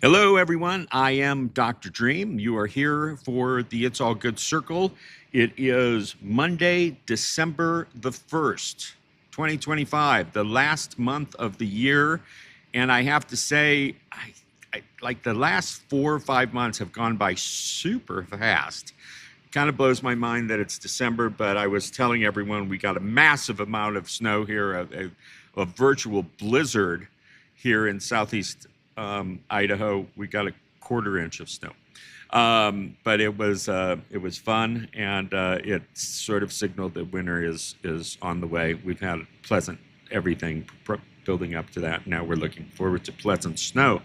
Hello, everyone. I am Dr. Dream. You are here for the It's All Good Circle. It is Monday, December the 1st, 2025, the last month of the year. And I have to say, like the last 4 or 5 months have gone by super fast. Kind of blows my mind that it's December, but I was telling everyone we got a massive amount of snow here, a virtual blizzard here in southeast Idaho. We got a quarter inch of snow, but it was fun, and it sort of signaled that winter is on the way. We've had pleasant everything building up to that. Now we're looking forward to pleasant snow.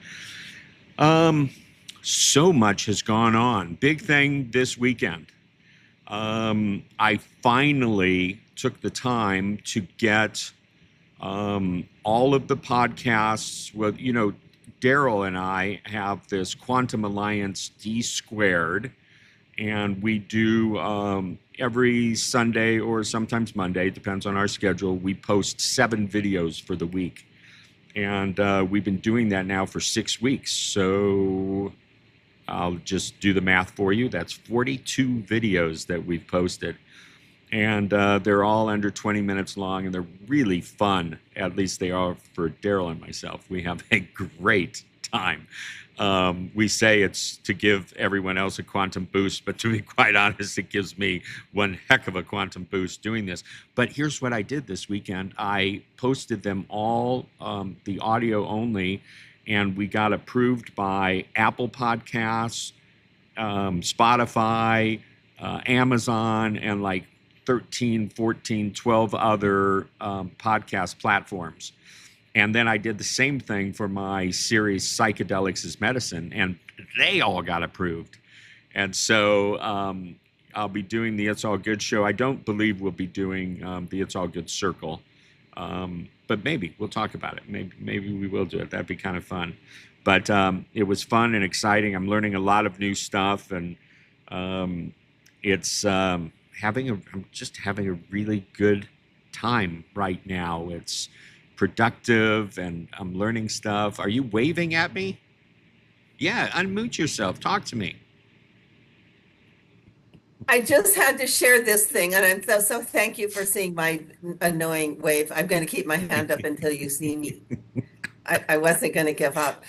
Um, so much has gone on. Big thing this weekend. I finally took the time to get all of the podcasts. Well, Daryl and I have this Quantum Alliance D squared, and we do every Sunday or sometimes Monday, depends on our schedule. We post 7 videos for the week. And we've been doing that now for 6 weeks. So I'll just do the math for you. That's 42 videos that we've posted. And they're all under 20 minutes long, and they're really fun. At least they are for Daryl and myself. We have a great time. We say it's to give everyone else a quantum boost, but to be quite honest, it gives me one heck of a quantum boost doing this. But here's what I did this weekend. I posted them all, the audio only, and we got approved by Apple Podcasts, Spotify, Amazon, and like 13, 14, 12 other podcast platforms. And then I did the same thing for my series, Psychedelics is Medicine, and they all got approved. And so I'll be doing the It's All Good show. I don't believe we'll be doing the It's All Good Circle, but maybe we'll talk about it. Maybe we will do it. That'd be kind of fun. But it was fun and exciting. I'm learning a lot of new stuff, and it's I'm just having a really good time right now. It's productive, and I'm learning stuff. Are you waving at me? Yeah, unmute yourself. Talk to me. I just had to share this thing, and so thank you for seeing my annoying wave. I'm going to keep my hand up until you see me. I wasn't going to give up.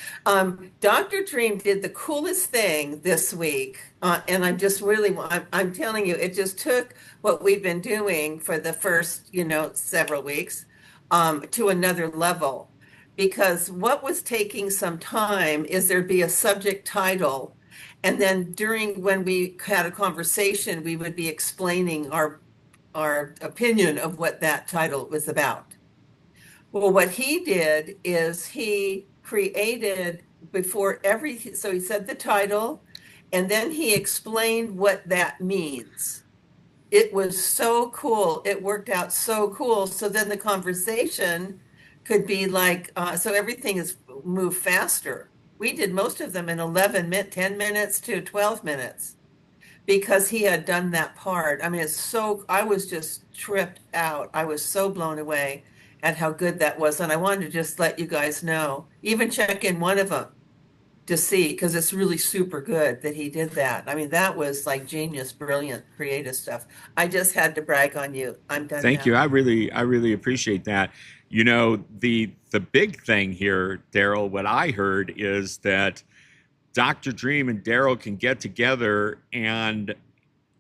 Dr. Dream did the coolest thing this week, and I'm telling you, it just took what we've been doing for the first, several weeks, to another level. Because what was taking some time is there'd be a subject title, and then during when we had a conversation, we would be explaining our opinion of what that title was about. Well, what he did is he created before so he said the title, and then he explained what that means. It was so cool. It worked out so cool. So then the conversation could be like, so everything is moved faster. We did most of them in 10 minutes to 12 minutes because he had done that part. I mean, I was just tripped out. I was so blown away at how good that was. And I wanted to just let you guys know, even check in one of them to see, because it's really super good that he did that. I mean, that was like genius, brilliant, creative stuff. I just had to brag on you. I'm done Thank you. now. I really appreciate that. The big thing here, Daryl, what I heard is that Dr. Dream and Daryl can get together and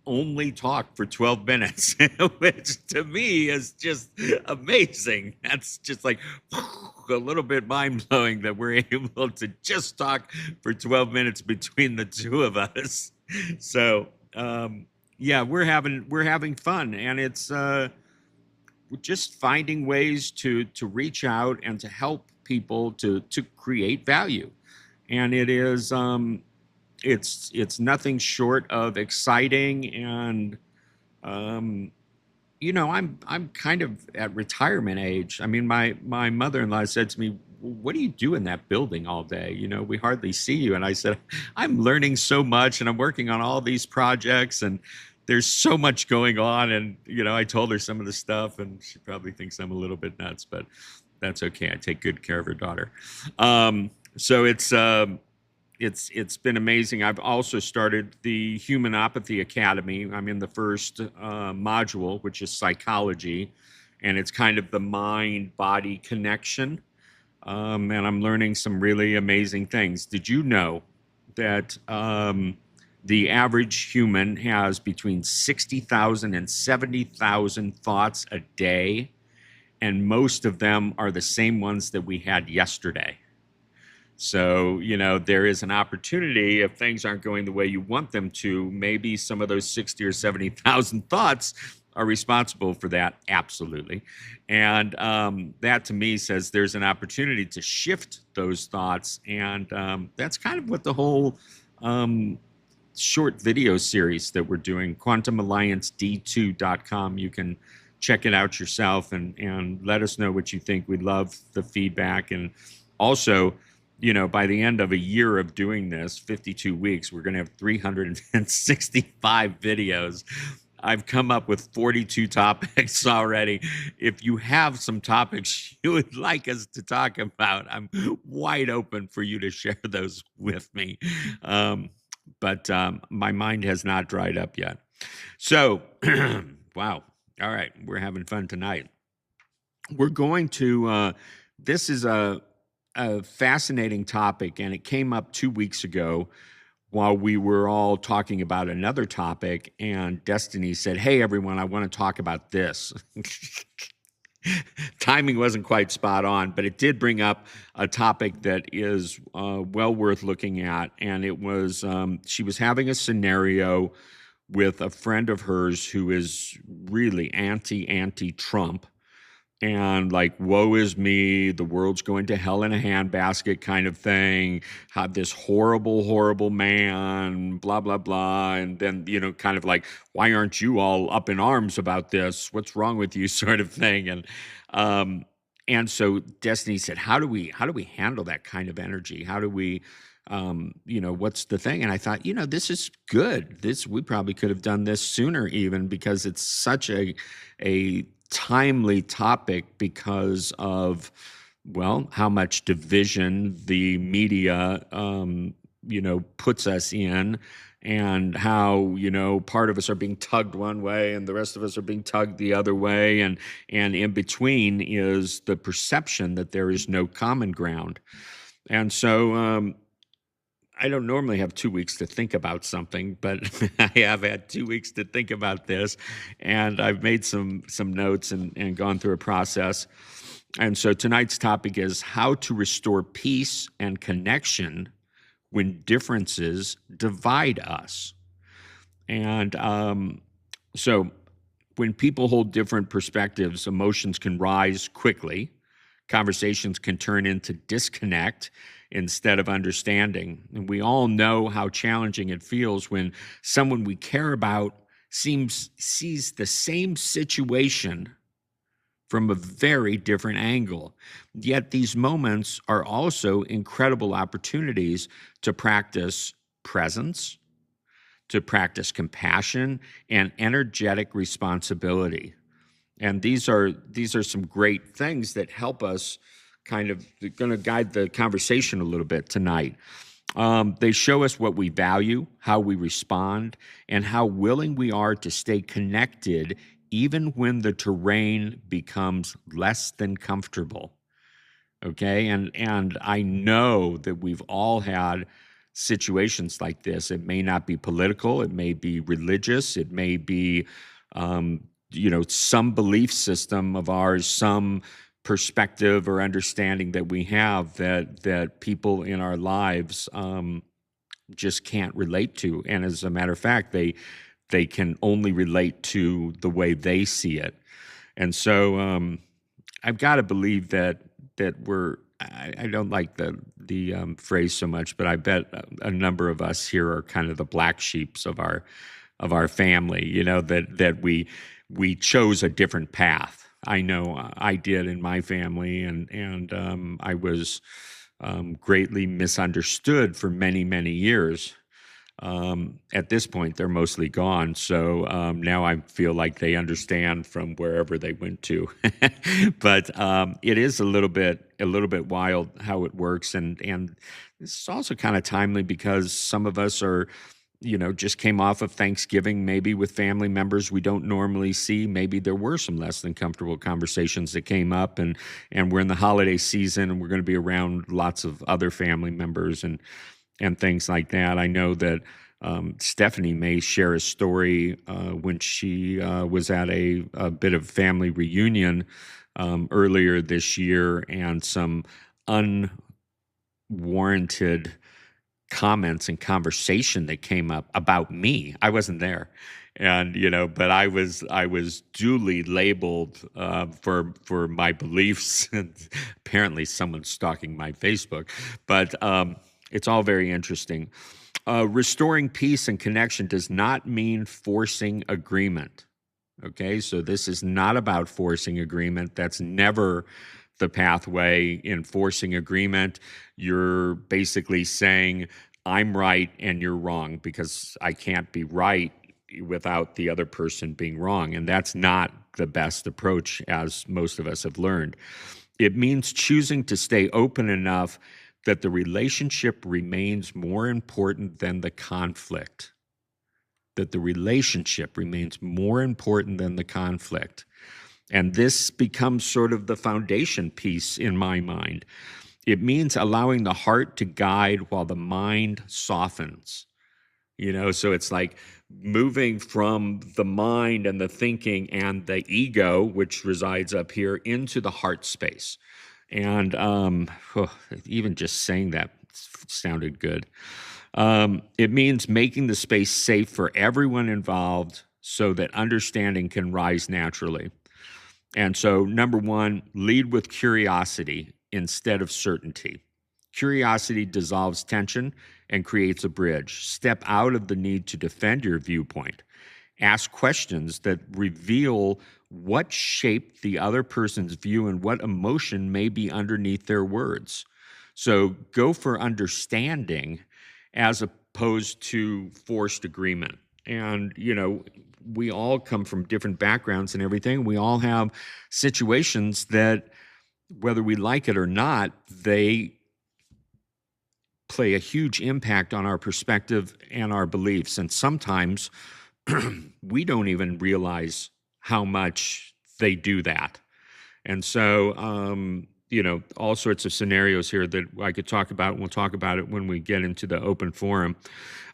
only talk for 12 minutes, which to me is just amazing. That's just like a little bit mind blowing that we're able to just talk for 12 minutes between the two of us. So, yeah, we're having fun, and it's just finding ways to reach out and to help people to create value. And it's nothing short of exciting. And I'm kind of at retirement age. I mean, my mother-in-law said to me, what do you do in that building all day? We hardly see you. And I said, I'm learning so much, and I'm working on all these projects, and there's so much going on. And I told her some of the stuff, and she probably thinks I'm a little bit nuts, but that's okay. I take good care of her daughter. So it's it's been amazing. I've also started the Humanopathy Academy. I'm in the first module, which is psychology, and it's kind of the mind-body connection. And I'm learning some really amazing things. Did you know that the average human has between 60,000 and 70,000 thoughts a day, and most of them are the same ones that we had yesterday? So, there is an opportunity if things aren't going the way you want them to, maybe some of those 60 or 70,000 thoughts are responsible for that. Absolutely. And that to me says there's an opportunity to shift those thoughts. And that's kind of what the whole short video series that we're doing, quantumallianced2.com. You can check it out yourself and let us know what you think. We'd love the feedback. And also, by the end of a year of doing this, 52 weeks, we're going to have 365 videos. I've come up with 42 topics already. If you have some topics you would like us to talk about, I'm wide open for you to share those with me. But my mind has not dried up yet. So, wow. All right. We're having fun tonight. We're going to, this is a fascinating topic, and it came up 2 weeks ago while we were all talking about another topic, and Destiny said, "Hey, everyone, I want to talk about this." Timing wasn't quite spot on, but it did bring up a topic that is well worth looking at, and it was she was having a scenario with a friend of hers who is really anti-Trump, and like, woe is me, the world's going to hell in a handbasket kind of thing, have this horrible man, blah, blah, blah. And then, kind of like, why aren't you all up in arms about this? What's wrong with you, sort of thing. And so Destiny said, how do we handle that kind of energy? How do we, what's the thing? And I thought, this is good. We probably could have done this sooner even, because it's such a timely topic because of, well, how much division the media, puts us in, and how, part of us are being tugged one way and the rest of us are being tugged the other way. And in between is the perception that there is no common ground. And so, I don't normally have 2 weeks to think about something, but I have had 2 weeks to think about this, and I've made some notes and gone through a process. And so tonight's topic is how to restore peace and connection when differences divide us. And so when people hold different perspectives, emotions can rise quickly. Conversations can turn into disconnect instead of understanding. And we all know how challenging it feels when someone we care about sees the same situation from a very different angle. Yet these moments are also incredible opportunities to practice presence, to practice compassion, and energetic responsibility. And these are some great things that help us kind of going to guide the conversation a little bit tonight. They show us what we value, how we respond, and how willing we are to stay connected even when the terrain becomes less than comfortable. Okay, and I know that we've all had situations like this. It may not be political, it may be religious, it may be some belief system of ours, some perspective or understanding that we have that people in our lives just can't relate to. And as a matter of fact, they can only relate to the way they see it. And so I've got to believe that we're, I don't like the phrase so much, but I bet a number of us here are kind of the black sheeps of our family, that we chose a different path. I know I did in my family, and I was greatly misunderstood for many, many years. At this point, they're mostly gone. So now I feel like they understand from wherever they went to. But it is a little bit wild how it works, and this is also kind of timely because some of us are, just came off of Thanksgiving, maybe with family members we don't normally see. Maybe there were some less than comfortable conversations that came up, and we're in the holiday season, and we're going to be around lots of other family members and things like that. I know that Stephanie may share a story when she was at a bit of family reunion earlier this year, and some unwarranted comments and conversation that came up about me. I wasn't there, and but I was duly labeled for my beliefs. And apparently, someone's stalking my Facebook, but it's all very interesting. Restoring peace and connection does not mean forcing agreement. Okay, so this is not about forcing agreement. That's never the pathway in forcing agreement. You're basically saying, I'm right and you're wrong, because I can't be right without the other person being wrong. And that's not the best approach, as most of us have learned. It means choosing to stay open enough that the relationship remains more important than the conflict. That the relationship remains more important than the conflict. And this becomes sort of the foundation piece in my mind. It means allowing the heart to guide while the mind softens. So it's like moving from the mind and the thinking and the ego, which resides up here, into the heart space. And even just saying that sounded good. It means making the space safe for everyone involved so that understanding can rise naturally. And so, number one, lead with curiosity instead of certainty. Curiosity dissolves tension and creates a bridge. Step out of the need to defend your viewpoint. Ask questions that reveal what shaped the other person's view and what emotion may be underneath their words. So go for understanding as opposed to forced agreement. And, we all come from different backgrounds and everything. We all have situations that, whether we like it or not, they play a huge impact on our perspective and our beliefs. And sometimes we don't even realize how much they do that. And so, all sorts of scenarios here that I could talk about, and we'll talk about it when we get into the open forum.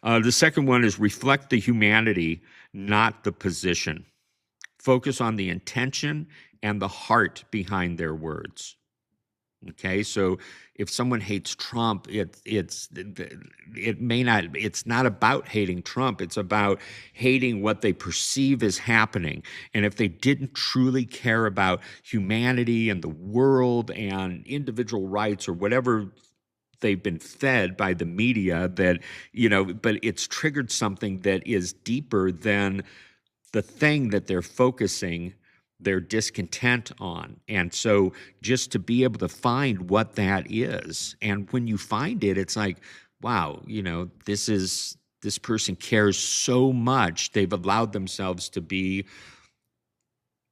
The second one is reflect the humanity, not the position. Focus on the intention and the heart behind their words. Okay, so if someone hates Trump, it's not about hating Trump. It's about hating what they perceive as happening. And if they didn't truly care about humanity and the world and individual rights or whatever they've been fed by the media, that, but it's triggered something that is deeper than the thing that they're focusing their discontent on. And so just to be able to find what that is, and when you find it, it's like, wow, this person cares so much. They've allowed themselves to be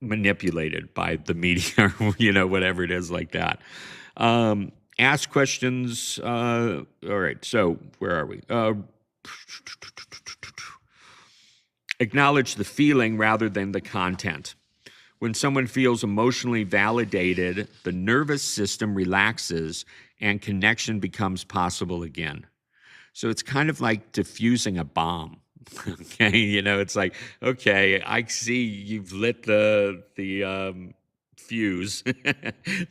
manipulated by the media, or whatever it is like that. Ask questions. All right, so where are we? Acknowledge the feeling rather than the content. When someone feels emotionally validated, the nervous system relaxes and connection becomes possible again. So it's kind of like diffusing a bomb. Okay, it's like, okay, I see you've lit the fuse.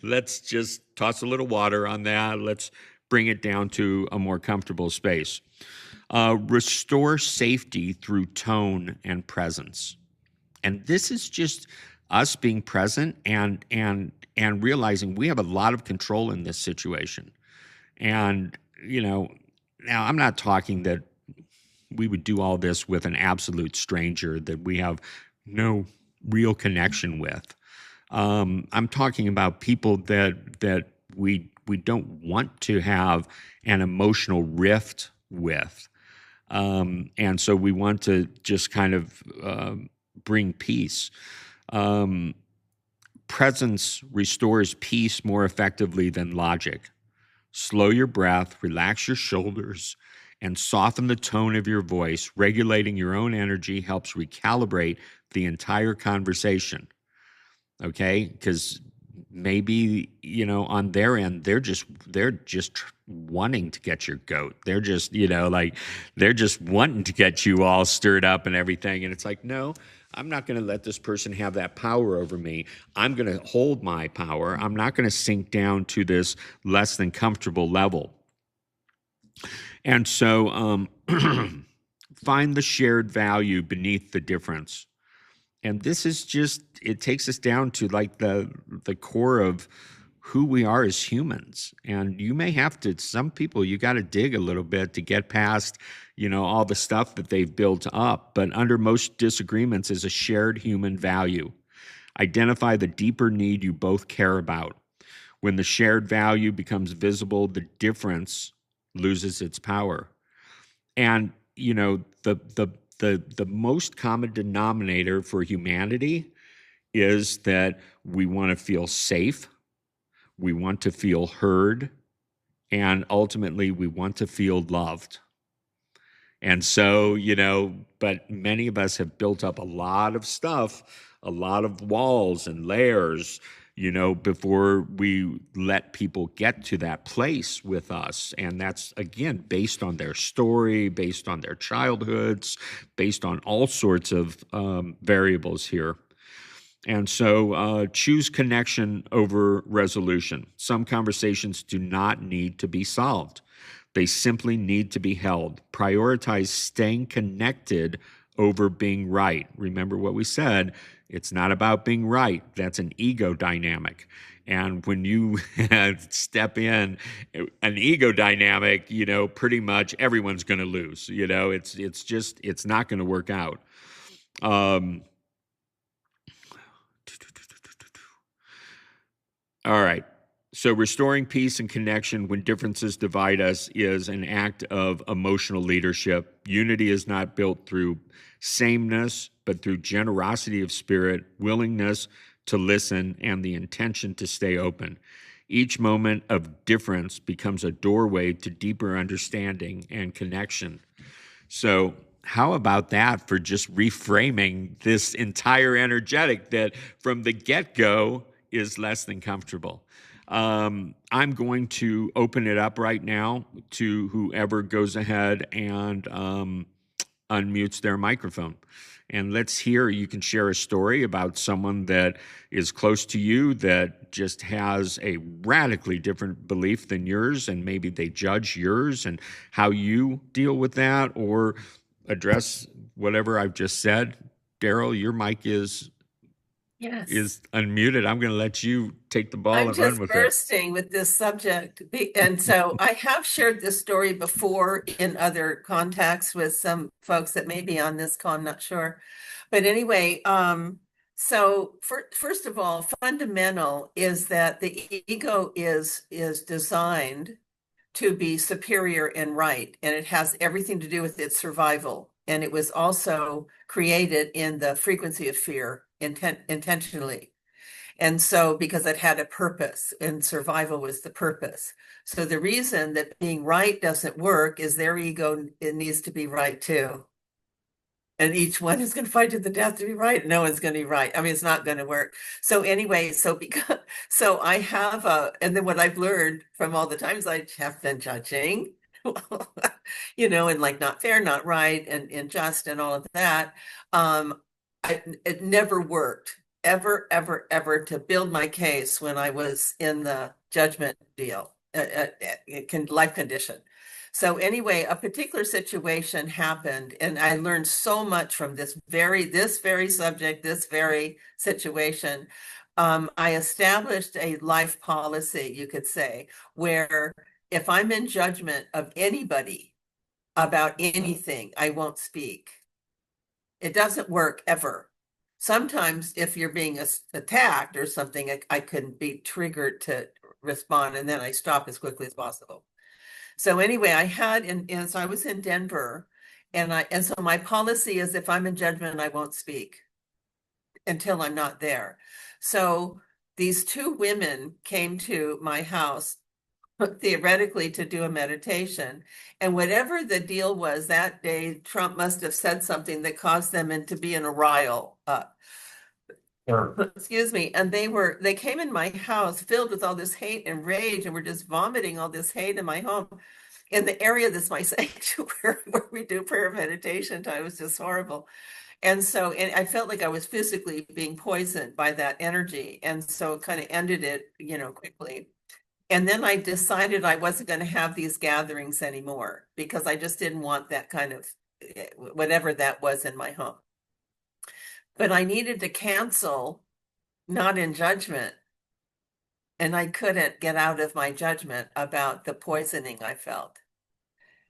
Let's just toss a little water on that. Let's bring it down to a more comfortable space. Restore safety through tone and presence. And this is just us being present and realizing we have a lot of control in this situation. And, now I'm not talking that we would do all this with an absolute stranger that we have no real connection with. I'm talking about people that we don't want to have an emotional rift with. And so we want to just kind of bring peace. Um, Presence restores peace more effectively than logic. Slow your breath, relax your shoulders, and soften the tone of your voice. Regulating your own energy helps recalibrate the entire conversation. Okay? Because maybe, on their end, they're just wanting to get your goat. They're just, like they're just wanting to get you all stirred up and everything. And it's like, no, I'm not going to let this person have that power over me. I'm going to hold my power. I'm not going to sink down to this less than comfortable level. And so find the shared value beneath the difference. And this is just, it takes us down to like the core of who we are as humans. And you may have to, some people, you got to dig a little bit to get past, all the stuff that they've built up. But under most disagreements is a shared human value. Identify the deeper need you both care about. When the shared value becomes visible, the difference loses its power. And the most common denominator for humanity is that we want to feel safe, we want to feel heard, and ultimately we want to feel loved. And so, but many of us have built up a lot of stuff, a lot of walls and layers, before we let people get to that place with us. And that's, again, based on their story, based on their childhoods, based on all sorts of variables here. And so choose connection over resolution. Some conversations do not need to be solved. They simply need to be held. Prioritize staying connected over being right. Remember what we said, it's not about being right. That's an ego dynamic. And when you step in an ego dynamic, pretty much everyone's going to lose. It's not going to work out. All right. So restoring peace and connection when differences divide us is an act of emotional leadership. Unity is not built through sameness, but through generosity of spirit, willingness to listen, and the intention to stay open. Each moment of difference becomes a doorway to deeper understanding and connection. So how about that for just reframing this entire energetic that from the get-go is less than comfortable? I'm going to open it up right now to whoever goes ahead and unmutes their microphone. And let's hear, you can share a story about someone that is close to you that just has a radically different belief than yours, and maybe they judge yours and how you deal with that, or address whatever I've just said. Daryl, your mic is Yes. unmuted. I'm going to let you take the ball I'm and run just with it. bursting with this subject. And so I have shared this story before in other contacts with some folks that may be on this call, I'm not sure. But anyway, so first of all, fundamental is that the ego is designed to be superior and right, and it has everything to do with its survival. And it was also created in the frequency of fear intentionally. And so, because it had a purpose and survival was the purpose. So, the reason that being right doesn't work is their ego, it needs to be right too. And each one is going to fight to the death to be right. No one's going to be right. I mean, it's not going to work. So, anyway, so I have and then what I've learned from all the times I have been judging, and like not fair, not right, and just and all of that. Um, it never worked ever, ever, ever to build my case when I was in the judgment deal, life condition. So anyway, a particular situation happened, and I learned so much from this very subject, this very situation. I established a life policy, you could say, where if I'm in judgment of anybody about anything, I won't speak. It doesn't work ever. Sometimes if you're being attacked or something, I can be triggered to respond, and then I stop as quickly as possible. So anyway, so I was in Denver, And so my policy is if I'm in judgment, I won't speak until I'm not there. So these two women came to my house theoretically to do a meditation. And whatever the deal was that day, Trump must have said something that caused them to be in a rile. Sure. Excuse me. And they came in my house filled with all this hate and rage and were just vomiting all this hate in my home. In the area that's my sanctuary where we do prayer meditation time was just horrible. And I felt like I was physically being poisoned by that energy. And so it kind of ended it, quickly. And then I decided I wasn't going to have these gatherings anymore because I just didn't want that kind of whatever that was in my home. But I needed to cancel, not in judgment. And I couldn't get out of my judgment about the poisoning I felt.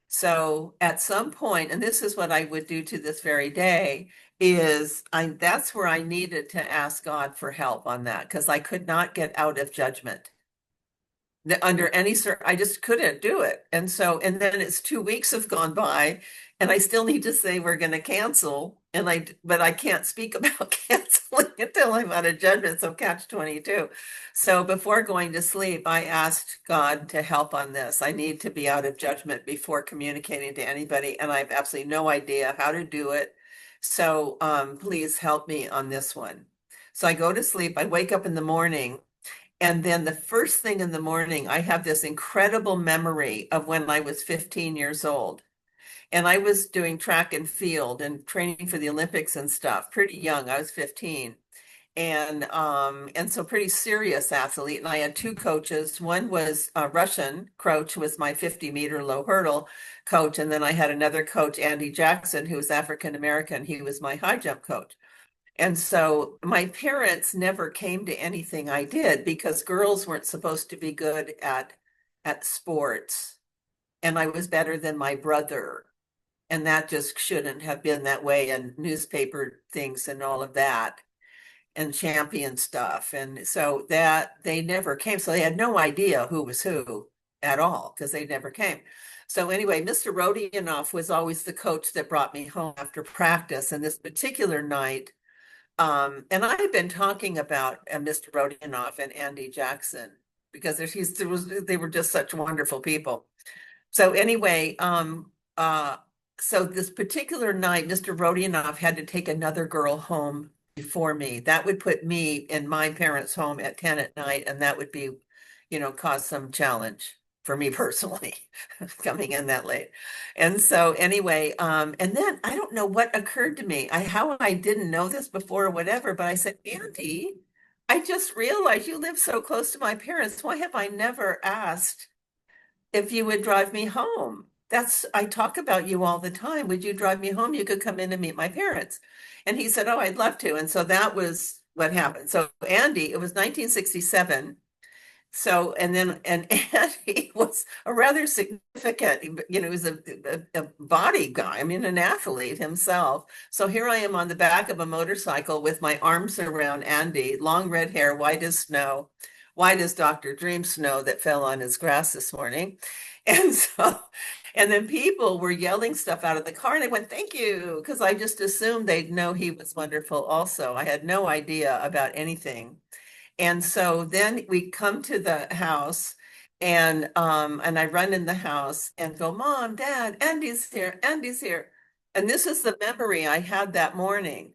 So at some point, and this is what I would do to this very day, that's where I needed to ask God for help on that because I could not get out of judgment under any I just couldn't do it. And then it's 2 weeks have gone by and I still need to say we're going to cancel. But I can't speak about canceling until I'm out of judgment. So catch 22. So before going to sleep, I asked God to help on this. I need to be out of judgment before communicating to anybody. And I have absolutely no idea how to do it. So please help me on this one. So I go to sleep. I wake up in the morning. And then the first thing in the morning, I have this incredible memory of when I was 15 years old. And I was doing track and field and training for the Olympics and stuff, pretty young. I was 15. And so pretty serious athlete. And I had two coaches. One was a Russian coach, who was my 50-meter low hurdle coach. And then I had another coach, Andy Jackson, who was African American. He was my high jump coach. And so my parents never came to anything I did because girls weren't supposed to be good at sports. And I was better than my brother. And that just shouldn't have been that way, and newspaper things and all of that and champion stuff. And so that they never came. So they had no idea who was who at all because they never came. So anyway, Mr. Rodionoff was always the coach that brought me home after practice. And this particular night, and I've been talking about Mr. Rodionoff and Andy Jackson because they were just such wonderful people. So anyway, so this particular night, Mr. Rodionoff had to take another girl home before me. That would put me in my parents' home at 10 at night, and that would be, cause some challenge for me personally, coming in that late. And so anyway, and then I don't know what occurred to me. How I didn't know this before or whatever, but I said, Andy, I just realized you live so close to my parents. Why have I never asked if you would drive me home? I talk about you all the time. Would you drive me home? You could come in and meet my parents. And he said, oh, I'd love to. And so that was what happened. So Andy, it was 1967. So, and Andy was a rather significant, he was a body guy, I mean, an athlete himself. So here I am on the back of a motorcycle with my arms around Andy, long red hair, white as snow, white as Dr. Dream's snow that fell on his grass this morning. And then people were yelling stuff out of the car and I went, thank you, because I just assumed they'd know he was wonderful also. I had no idea about anything. And so then we come to the house and I run in the house and go, Mom, Dad, Andy's here, Andy's here. And this is the memory I had that morning.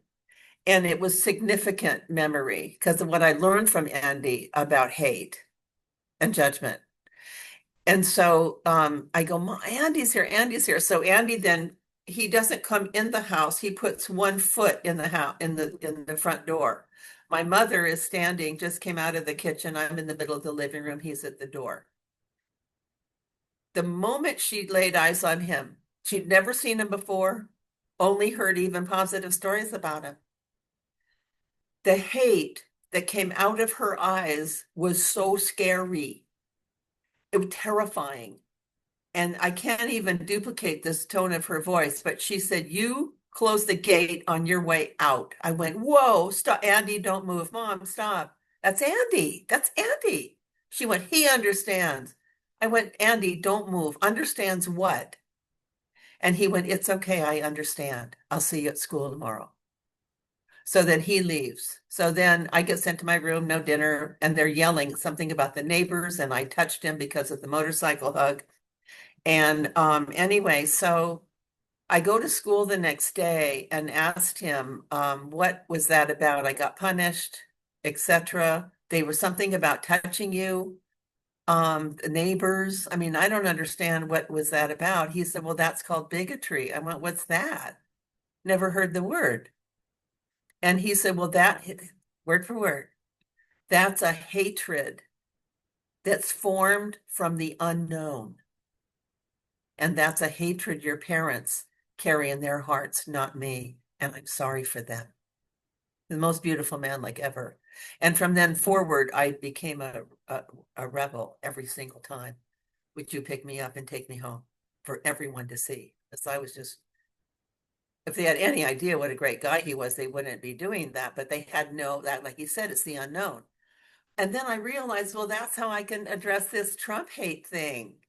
And it was significant memory because of what I learned from Andy about hate and judgment. And so I go, Mom, Andy's here, Andy's here. So Andy then he doesn't come in the house. He puts one foot in the house in the front door. My mother is standing, just came out of the kitchen. I'm in the middle of the living room. He's at the door. The moment she laid eyes on him, she'd never seen him before, only heard even positive stories about him. The hate that came out of her eyes was so scary. It was terrifying. And I can't even duplicate this tone of her voice, but she said, you close the gate on your way out. I went, whoa, stop, Andy, don't move. Mom, stop. That's Andy. That's Andy. She went, he understands. I went, Andy, don't move. Understands what? And he went, "It's okay, I understand. I'll see you at school tomorrow." So then he leaves. So then I get sent to my room, no dinner, and they're yelling something about the neighbors, and I touched him because of the motorcycle hug. And anyway, so I go to school the next day and asked him, what was that about? I got punished, etc. They were something about touching you, the neighbors. I mean, I don't understand what was that about. He said, "Well, that's called bigotry." I went, "What's that? Never heard the word." And he said, "Well, that, word for word, that's a hatred that's formed from the unknown. And that's a hatred your parents carry in their hearts, not me. And I'm sorry for them." The most beautiful man like ever. And from then forward, I became a rebel every single time. "Would you pick me up and take me home for everyone to see?" Because I was just, if they had any idea what a great guy he was, they wouldn't be doing that. But they had no, that, like you said, it's the unknown. And then I realized, well, that's how I can address this Trump hate thing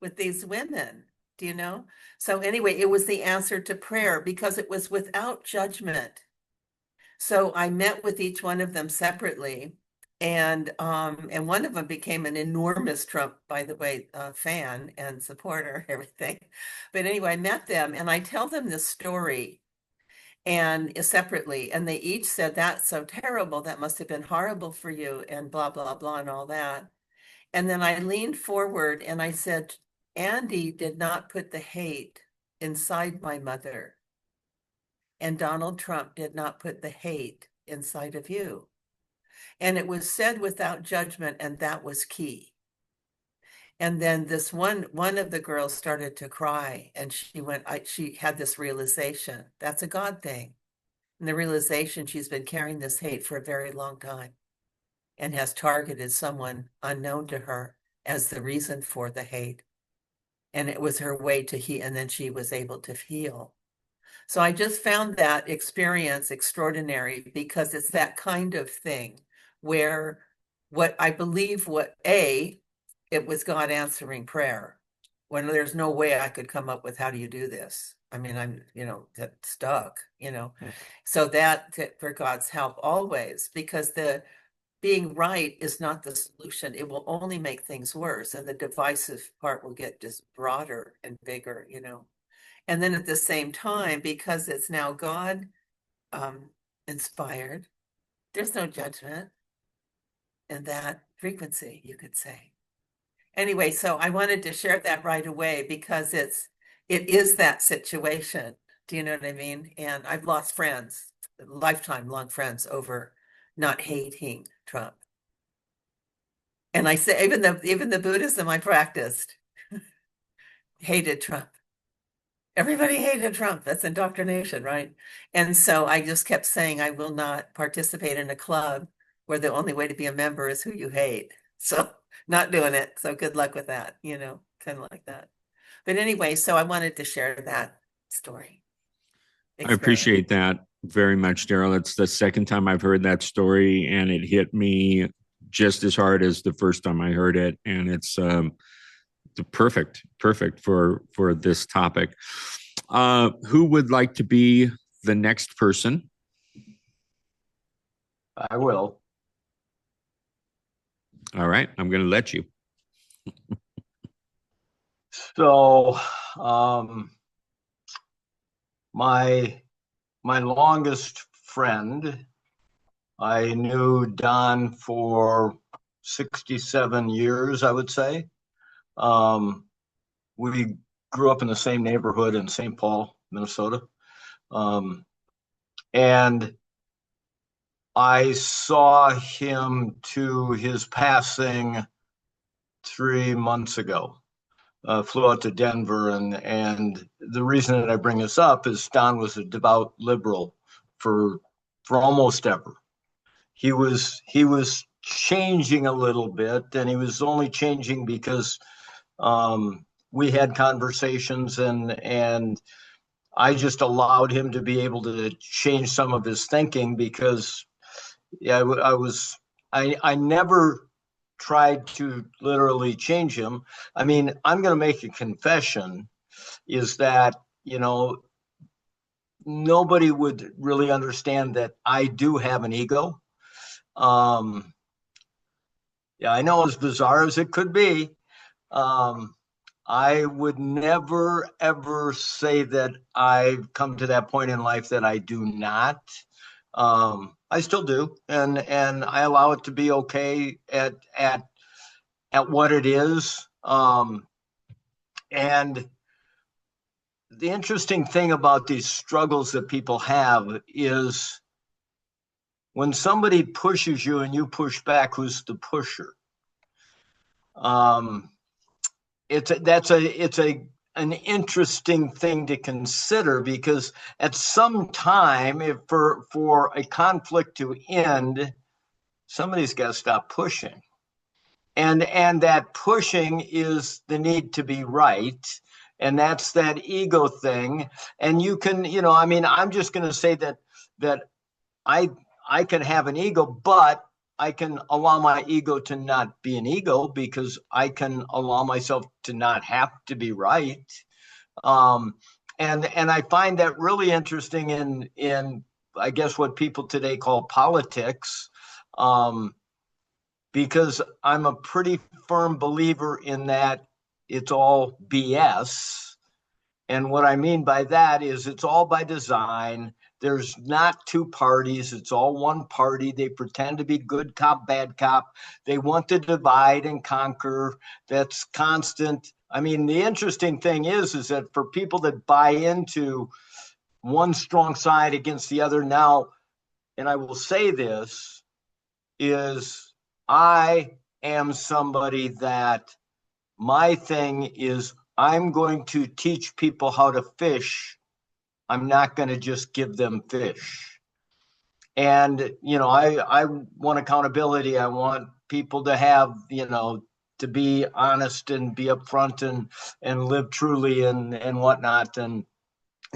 with these women. Do you know? So anyway, it was the answer to prayer because it was without judgment. So I met with each one of them separately, and one of them became an enormous Trump, by the way, fan and supporter, everything. But anyway, I met them, and I tell them this story, and separately, and they each said, "That's so terrible. That must have been horrible for you," and blah blah blah and all that. And then I leaned forward and I said, "Andy did not put the hate inside my mother. And Donald Trump did not put the hate inside of you." And it was said without judgment, and that was key. And then this one of the girls started to cry, and she had this realization, that's a God thing. And the realization she's been carrying this hate for a very long time and has targeted someone unknown to her as the reason for the hate. And it was her way to heal, and then she was able to heal. So I just found that experience extraordinary because it's that kind of thing where what I believe it was God answering prayer when there's no way I could come up with how do you do this? I mean, I'm, stuck, So that for God's help always, because the being right is not the solution. It will only make things worse, and the divisive part will get just broader and bigger. And then at the same time, because it's now God inspired, there's no judgment in that frequency, you could say. Anyway, so I wanted to share that right away because it is that situation. Do you know what I mean? And I've lost friends, lifetime long friends, over not hating Trump. And I say even the Buddhism I practiced hated Trump. Everybody hated Trump. That's indoctrination, right? And so I just kept saying, I will not participate in a club where the only way to be a member is who you hate. So not doing it. So good luck with that, kind of like that. But anyway, so I wanted to share that story. I appreciate that very much, Daryl. It's the second time I've heard that story, and it hit me just as hard as the first time I heard it. And it's perfect for this topic. Who would like to be the next person? I will. All right, I'm going to let you. So, my longest friend, I knew Don for 67 years, I would say. We grew up in the same neighborhood in St. Paul, Minnesota. And I saw him to his passing 3 months ago. Flew out to Denver, and the reason that I bring this up is Don was a devout liberal for almost ever. He was changing a little bit, and he was only changing because we had conversations, and I just allowed him to be able to change some of his thinking because I never tried to literally change him. I mean, I'm going to make a confession, is that you know, nobody would really understand that I do have an ego. Um, yeah, I know, as bizarre as it could be. Um, I would never, ever say that I've come to that point in life that I do not. I still do, and I allow it to be okay at what it is. And the interesting thing about these struggles that people have is when somebody pushes you and you push back, who's the pusher? Um, it's an interesting thing to consider, because at some time, if for a conflict to end, somebody's got to stop pushing, and that pushing is the need to be right, and that's that ego thing. And you can, I mean, I'm just going to say that I I can have an ego, but I can allow my ego to not be an ego, because I can allow myself to not have to be right. Um, and I find that really interesting in I guess what people today call politics, um, because I'm a pretty firm believer in that it's all BS. And what I mean by that is it's all by design. There's not two parties, it's all one party. They pretend to be good cop, bad cop. They want to divide and conquer. That's constant. I mean, the interesting thing is that for people that buy into one strong side against the other now, and I will say this, is I am somebody that my thing is I'm going to teach people how to fish. I'm not going to just give them fish. And, I want accountability. I want people to have, to be honest and be upfront and live truly and whatnot. And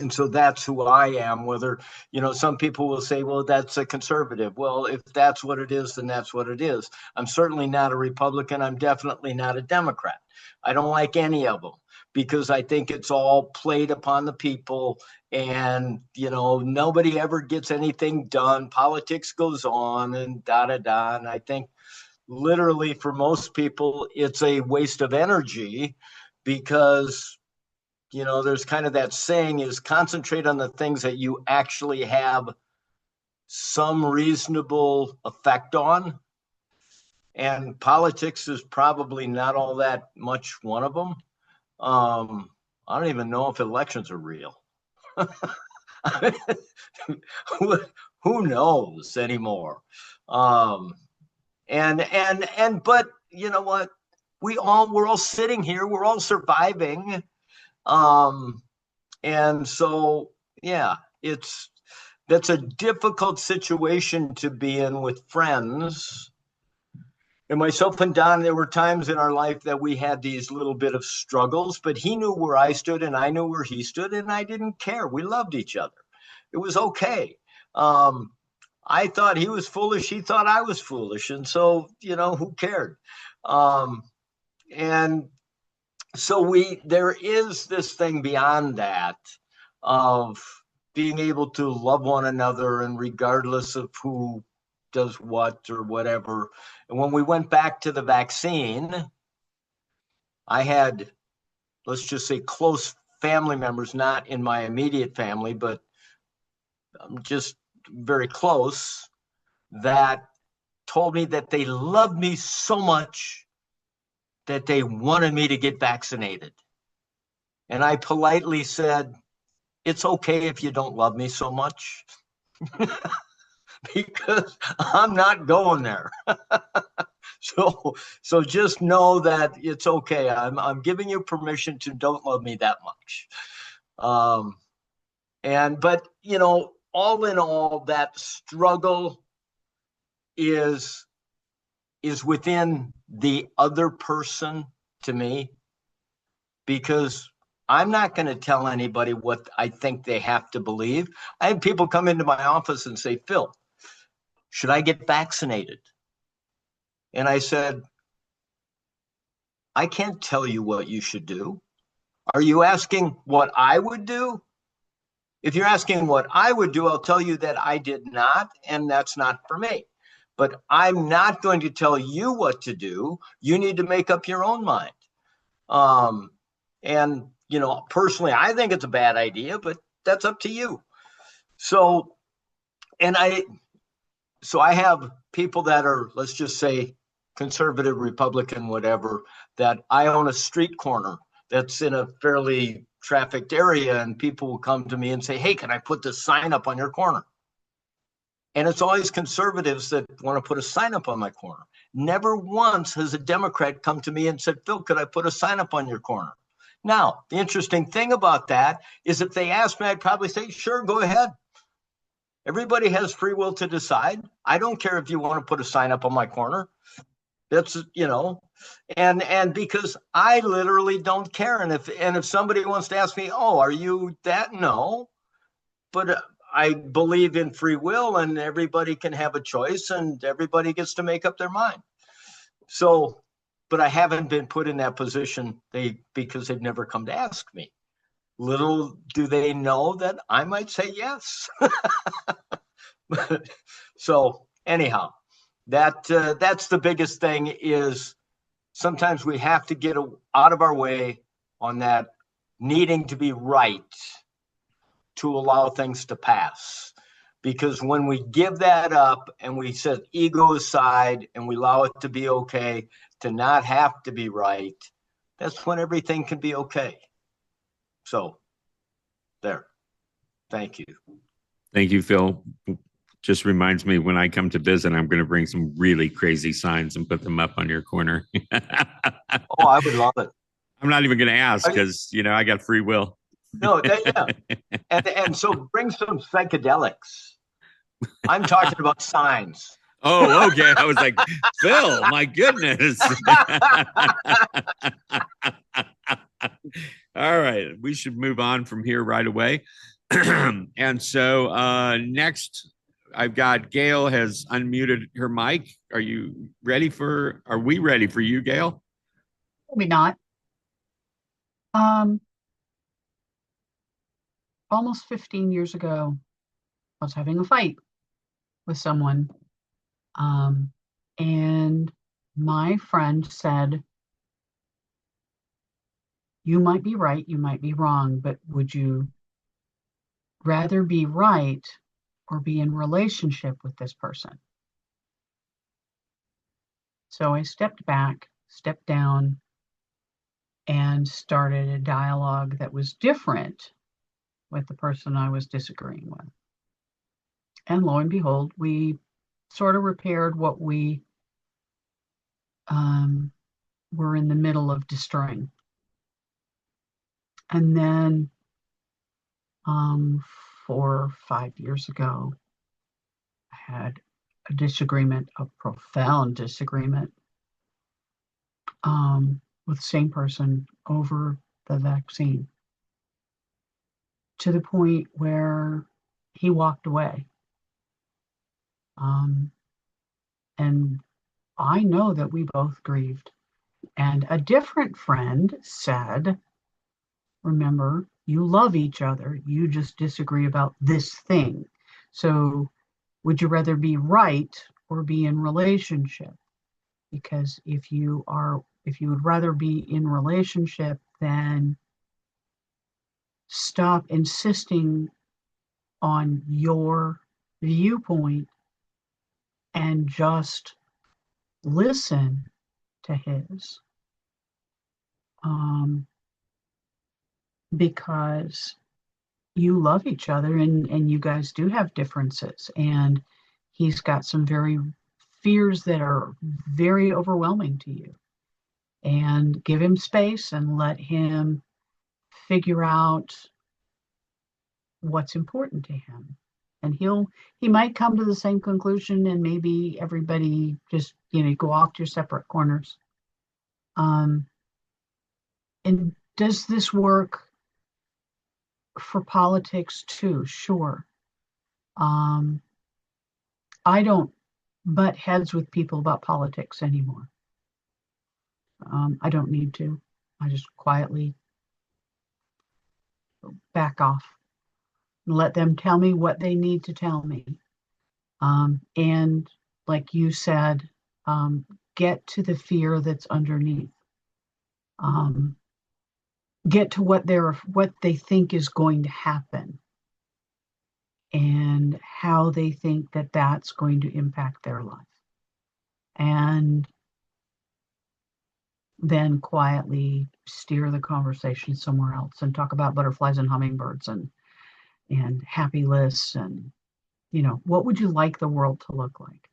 so that's who I am. Whether, some people will say, well, that's a conservative. Well, if that's what it is, then that's what it is. I'm certainly not a Republican. I'm definitely not a Democrat. I don't like any of them, because I think it's all played upon the people, and, nobody ever gets anything done. Politics goes on and da da da. And I think literally for most people, it's a waste of energy, because there's kind of that saying is concentrate on the things that you actually have some reasonable effect on. And politics is probably not all that much one of them. I don't even know if elections are real. Who knows anymore? Um, but you know what? We're all sitting here. We're all surviving. Um, And so, yeah, that's a difficult situation to be in with friends. And myself and Don, there were times in our life that we had these little bit of struggles, but he knew where I stood and I knew where he stood, and I didn't care. We loved each other. It was okay. Um, I thought he was foolish. He thought I was foolish. And so, who cared? Um, and so there is this thing beyond that of being able to love one another, and regardless of who does what or whatever. And when we went back to the vaccine, I had, let's just say, close family members, not in my immediate family, but just very close, that told me that they loved me so much that they wanted me to get vaccinated. And I politely said, it's okay if you don't love me so much, because I'm not going there. So just know that it's okay. I'm giving you permission to don't love me that much. But all in all, that struggle is within the other person, to me, because I'm not going to tell anybody what I think they have to believe. I had people come into my office and say, Phil, should I get vaccinated? And I said, I can't tell you what you should do. Are you asking what I would do? If you're asking what I would do, I'll tell you that I did not, and that's not for me. But I'm not going to tell you what to do. You need to make up your own mind. Um, and, personally, I think it's a bad idea, but that's up to you. So, and I have people that are, let's just say, conservative, Republican, whatever, that I own a street corner that's in a fairly trafficked area, and people will come to me and say, hey, can I put this sign up on your corner? And it's always conservatives that want to put a sign up on my corner. Never once has a Democrat come to me and said, Phil, could I put a sign up on your corner? Now, the interesting thing about that is if they asked me, I'd probably say, sure, go ahead. Everybody has free will to decide. I don't care if you want to put a sign up on my corner. That's, and because I literally don't care. And if somebody wants to ask me, oh, are you that? No, but I believe in free will, and everybody can have a choice, and everybody gets to make up their mind. So, but I haven't been put in that position because they've never come to ask me. Little do they know that I might say yes. So anyhow, that's the biggest thing is sometimes we have to get out of our way on that needing to be right to allow things to pass. Because when we give that up and we set ego aside and we allow it to be okay, to not have to be right, that's when everything can be okay. So there. Thank you. Thank you, Phil. Just reminds me when I come to visit, I'm going to bring some really crazy signs and put them up on your corner. Oh, I would love it. I'm not even going to ask because, I got free will. No, yeah. And so bring some psychedelics. I'm talking about signs. Oh, okay. I was like, Phil, my goodness. All right. We should move on from here right away. And so next, I've got Gail has unmuted her mic. Are we ready for you, Gail? Maybe not. Almost 15 years ago, I was having a fight with someone. And my friend said, you might be right, you might be wrong, but would you rather be right or be in relationship with this person? So I stepped back, stepped down, and started a dialogue that was different with the person I was disagreeing with. And lo and behold, we sort of repaired what we were in the middle of destroying. And then 4 or 5 years ago, I had a disagreement, a profound disagreement with the same person over the vaccine, to the point where he walked away. And I know that we both grieved. And a different friend said, remember, you love each other, you just disagree about this thing. So would you rather be right or be in relationship? Because if you would rather be in relationship, then stop insisting on your viewpoint and just listen to his. Because you love each other, and you guys do have differences, and he's got some very fears that are very overwhelming to you, and give him space and let him figure out what's important to him. And he might come to the same conclusion, and maybe everybody just go off to your separate corners. And does this work for politics too? Sure. I don't butt heads with people about politics anymore. I don't need to. I just quietly back off. let them tell me what they need to tell me. And like you said, get to the fear that's underneath. Get to what they think is going to happen and how they think that that's going to impact their life. And then quietly steer the conversation somewhere else and talk about butterflies and hummingbirds and happy lists and, what would you like the world to look like?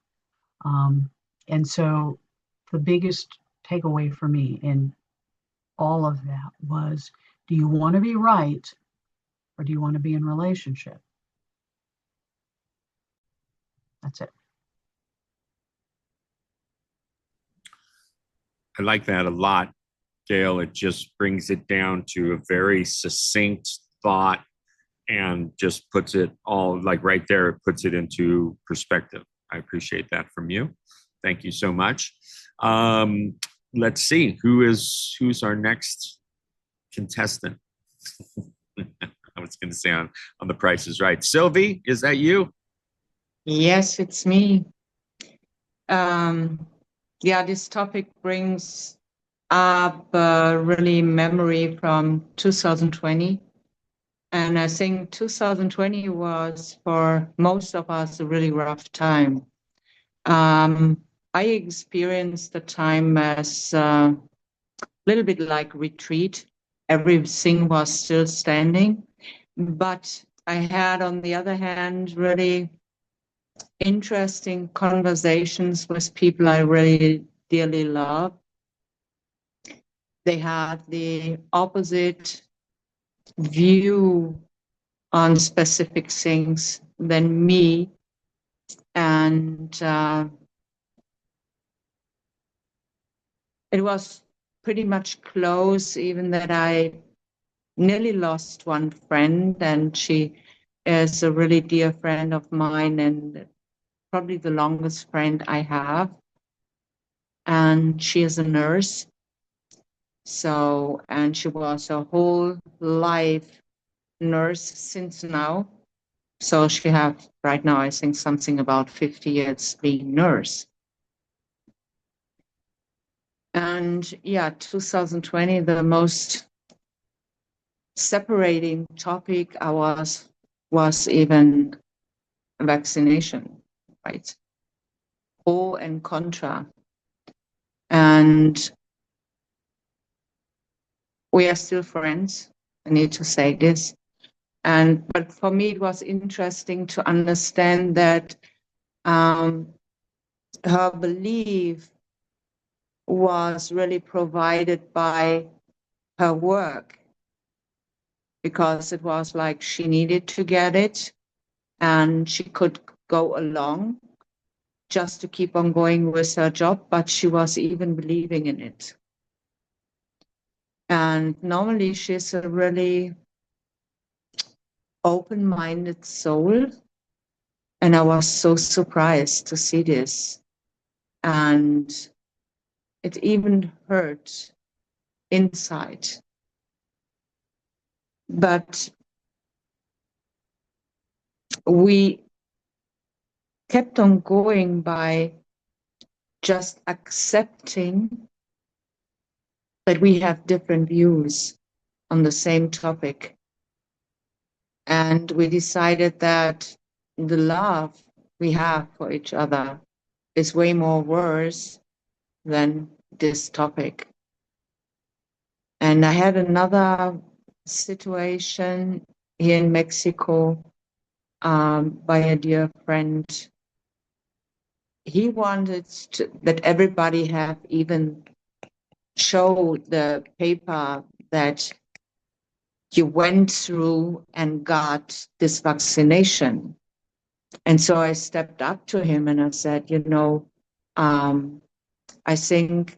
And so the biggest takeaway for me in all of that was, do you want to be right or do you want to be in relationship? That's it. I like that a lot, Gail. It just brings it down to a very succinct thought and just puts it all like right there. It puts it into perspective. I appreciate that from you. Thank you so much. Let's see who's our next contestant. I was going to say on The Price is Right. Sylvie, is that you? Yes, it's me. This topic brings up really memory from 2020. And I think 2020 was, for most of us, a really rough time. I experienced the time as a little bit like retreat. Everything was still standing. But I had, on the other hand, really interesting conversations with people I really dearly love. They had the opposite view on specific things than me. And it was pretty much close, even that I nearly lost one friend, and she is a really dear friend of mine and probably the longest friend I have. And she is a nurse. So, and she was a whole life nurse since now. So she have right now, I think, something about 50 years being nurse. And 2020, the most separating topic was even vaccination, right? Pro and contra. And we are still friends. I need to say this. But for me, it was interesting to understand that her belief was really provided by her work, because it was like she needed to get it and she could go along just to keep on going with her job, but she was even believing in it. And normally she's a really open-minded soul. And I was so surprised to see this. And it even hurt inside. But we kept on going by just accepting that we have different views on the same topic. And we decided that the love we have for each other is way more worse than this topic. And I had another situation here in Mexico by a dear friend. He wanted that everybody have even showed the paper that you went through and got this vaccination. And so I stepped up to him and I said, I think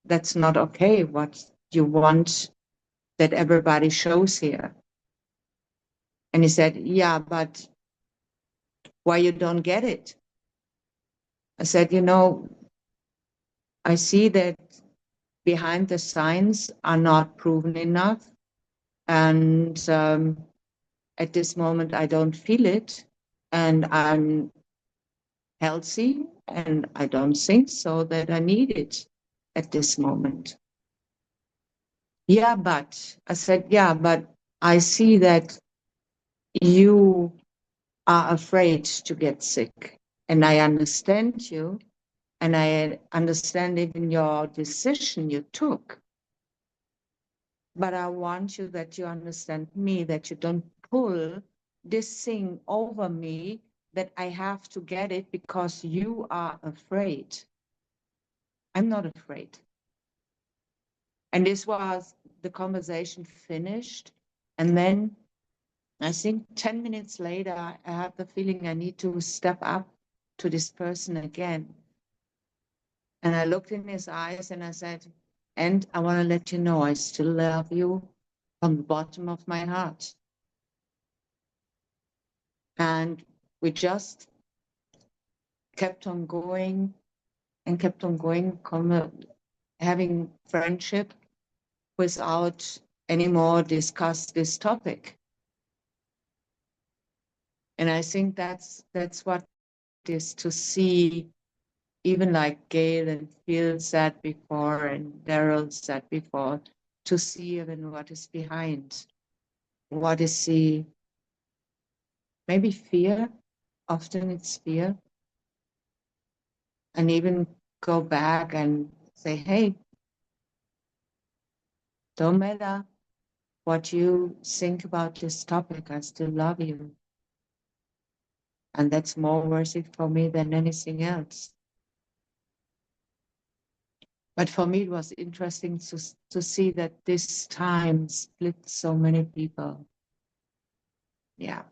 that's not okay what you want that everybody shows here. And he said, yeah, but why you don't get it? I said, I see that behind the signs are not proven enough. And at this moment, I don't feel it, and I'm healthy, and I don't think so that I need it at this moment. Yeah, but I said, yeah, but I see that you are afraid to get sick, and I understand you, and I understand even your decision you took. But I want you that you understand me, that you don't pull this thing over me, that I have to get it because you are afraid. I'm not afraid. And this was the conversation finished. And then I think 10 minutes later, I had the feeling I need to step up to this person again. And I looked in his eyes and I said, and I want to let you know I still love you from the bottom of my heart. And we just kept on going and kept on going, having friendship without anymore discuss this topic. And I think that's what it is to see, even like Gail and Phil said before and Daryl said before, to see even what is behind. What is the, maybe fear, often it's fear. And even go back and say, hey, don't matter what you think about this topic, I still love you. And that's more worth it for me than anything else. But for me, it was interesting to see that this time split so many people. Yeah.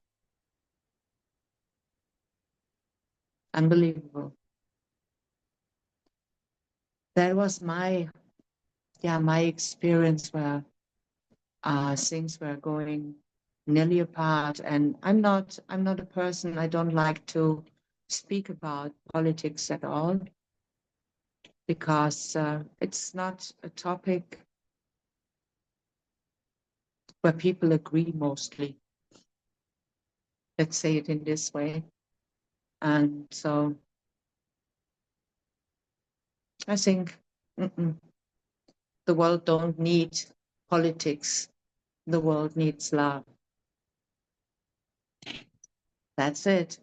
Unbelievable. That was my experience where things were going nearly apart. And I'm not a person, I don't like to speak about politics at all, because it's not a topic where people agree mostly. Let's say it in this way. And so I think the world don't need politics. The world needs love. That's it.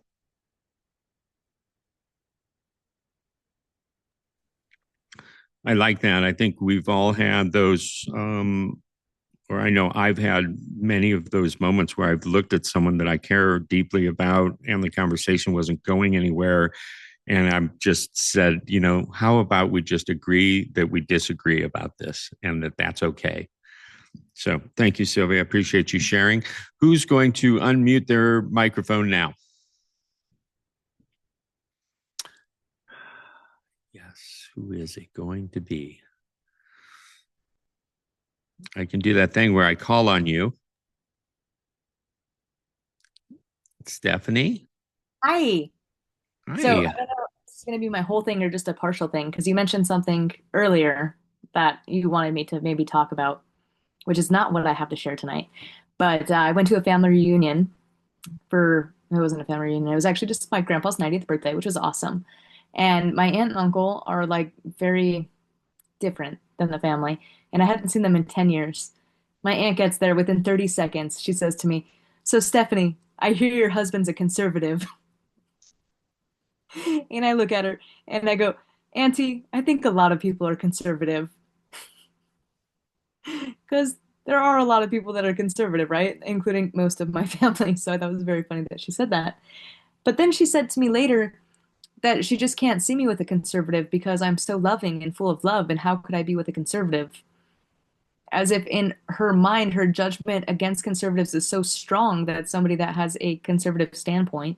I like that. I think we've all had those, or I know I've had many of those moments where I've looked at someone that I care deeply about and the conversation wasn't going anywhere. And I've just said, how about we just agree that we disagree about this and that that's okay. So thank you, Sylvia. I appreciate you sharing. Who's going to unmute their microphone now? Yes, who is it going to be? I can do that thing where I call on you. Stephanie? Hi. Hi. So I don't know if this is going to be my whole thing or just a partial thing, because you mentioned something earlier that you wanted me to maybe talk about, which is not what I have to share tonight. But I went to a family reunion it wasn't a family reunion. It was actually just my grandpa's 90th birthday, which was awesome. And my aunt and uncle are like very different than the family. And I hadn't seen them in 10 years. My aunt gets there within 30 seconds. She says to me, "So, Stephanie, I hear your husband's a conservative." And I look at her and I go, "Auntie, I think a lot of people are conservative." Because there are a lot of people that are conservative, right? Including most of my family. So I thought it was very funny that she said that. But then she said to me later that she just can't see me with a conservative because I'm so loving and full of love. And how could I be with a conservative? As if in her mind, her judgment against conservatives is so strong that somebody that has a conservative standpoint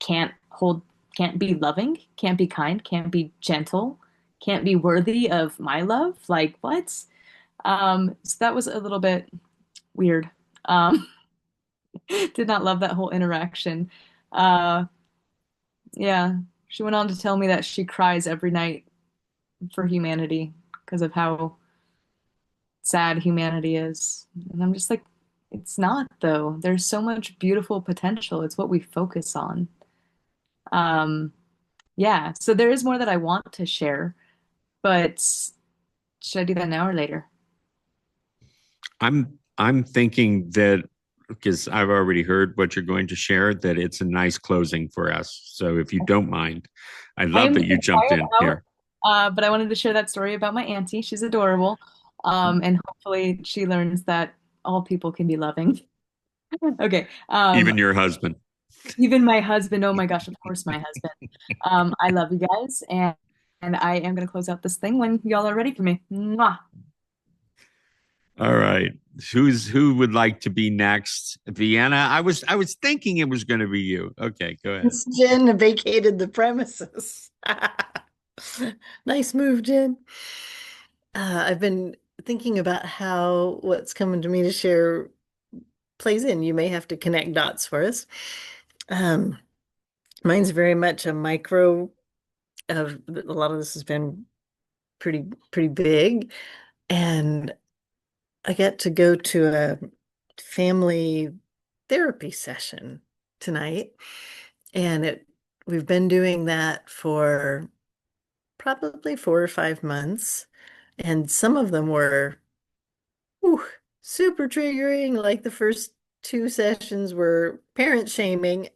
can't hold, can't be loving, can't be kind, can't be gentle, can't be worthy of my love. Like what? So that was a little bit weird. Um, did not love that whole interaction. Uh, yeah, she went on to tell me that she cries every night for humanity because of how sad humanity is. And I'm just like, It's not though. There's so much beautiful potential. It's what we focus on. Um, yeah, so there is more that I want to share, but should I do that now or later? I'm thinking that because I've already heard what you're going to share, that it's a nice closing for us. So if you don't mind, I I love am that you getting jumped tired in out, here. but I wanted to share that story about my auntie. She's adorable. And hopefully she learns that all people can be loving. Okay. Even your husband. Even my husband, oh my gosh, of course my husband. I love you guys, and I am gonna close out this thing when y'all are ready for me. Mwah. All right. Who would like to be next? Vienna. I was thinking it was going to be you. Okay, go ahead. Jen vacated the premises. Nice move, Jen. I've been thinking about how what's coming to me to share plays in. You may have to connect dots for us. Um, Mine's very much a micro of a lot of this has been pretty big. And I get to go to a family therapy session tonight. And we've been doing that for probably 4 or 5 months. And some of them were whew, super triggering. Like the first two sessions were parent shaming.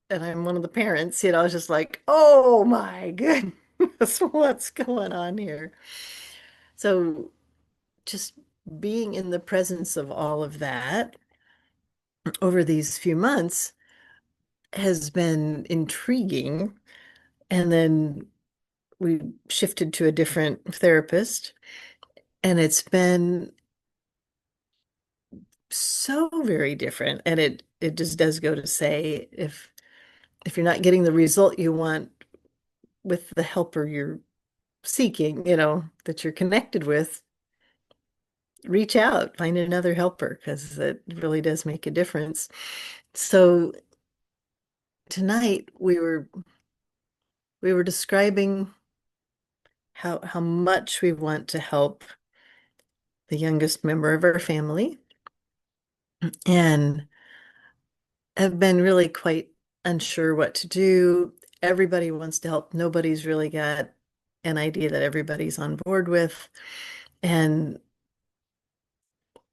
And I'm one of the parents, I was just like, oh my goodness, what's going on here? So just being in the presence of all of that over these few months has been intriguing. And then we shifted to a different therapist, and it's been so very different. And it just does go to say if you're not getting the result you want with the helper you're seeking, that you're connected with, reach out, find another helper because it really does make a difference. So tonight we were describing how much we want to help the youngest member of our family and have been really quite unsure what to do. Everybody wants to help. Nobody's really got an idea that everybody's on board with. And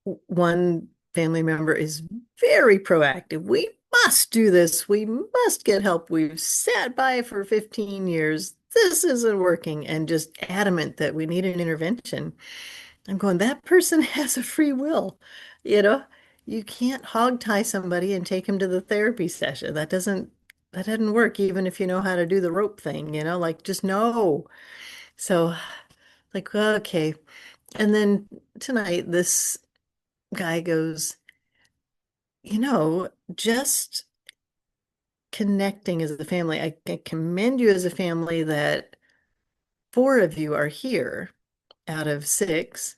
one family member is very proactive. We must do this. We must get help. We've sat by for 15 years. This isn't working, and just adamant that we need an intervention. I'm going, that person has a free will. You know, you can't hog tie somebody and take him to the therapy session. That doesn't work, even if you know how to do the rope thing, like just no. So, like, okay. And then tonight, this guy goes, just connecting as a family. I commend you as a family that four of you are here out of six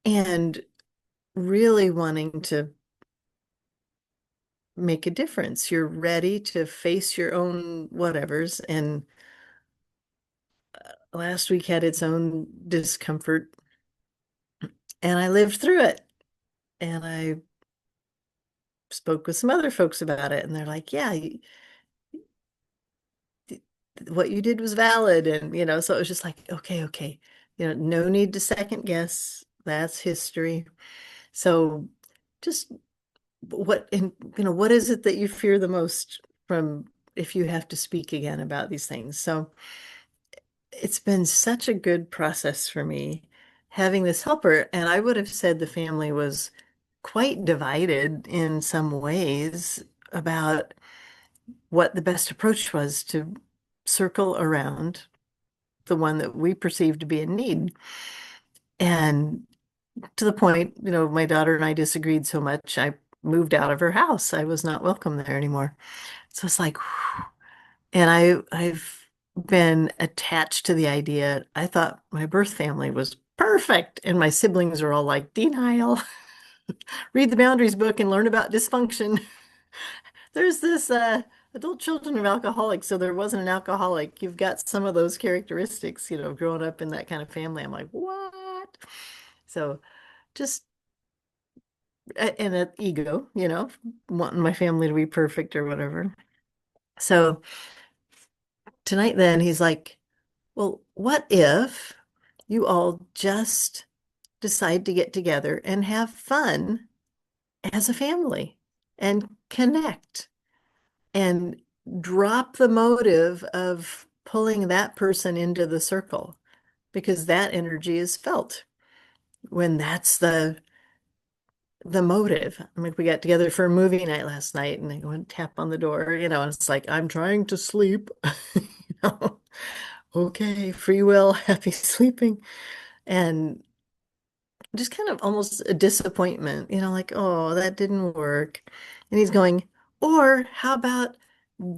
and really wanting to make a difference. You're ready to face your own whatevers. And last week had its own discomfort, and I lived through it. And I spoke with some other folks about it, and they're like, yeah, what you did was valid. And, so it was just like, okay, no need to second guess. That's history. So just what is it that you fear the most from if you have to speak again about these things? So it's been such a good process for me having this helper. And I would have said the family was quite divided in some ways about what the best approach was to circle around the one that we perceived to be in need. And to the point, my daughter and I disagreed so much, I moved out of her house. I was not welcome there anymore. So it's like, whew. And I've been attached to the idea. I thought my birth family was perfect, and my siblings are all like, denial. Read the boundaries book and learn about dysfunction. There's this adult children of alcoholics, so there wasn't an alcoholic. You've got some of those characteristics, growing up in that kind of family. I'm like, what? So just and an ego, wanting my family to be perfect or whatever. So tonight, then he's like, well, what if you all just decide to get together and have fun as a family and connect and drop the motive of pulling that person into the circle, because that energy is felt when that's the motive. I mean, we got together for a movie night last night and they go and tap on the door, and it's like, I'm trying to sleep. you know, okay, free will, happy sleeping. And just kind of almost a disappointment, like, oh, that didn't work. And he's going, or how about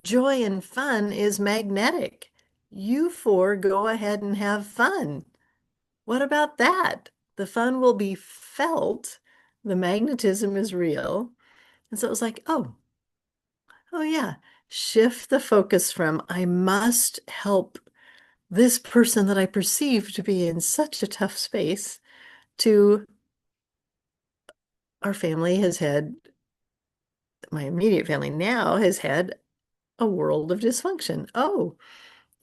joy and fun is magnetic? You four go ahead and have fun. What about that? The fun will be felt. The magnetism is real. And so it was like, oh yeah, shift the focus from I must help this person that I perceive to be in such a tough space to our family has had, my immediate family now has had a world of dysfunction. Oh,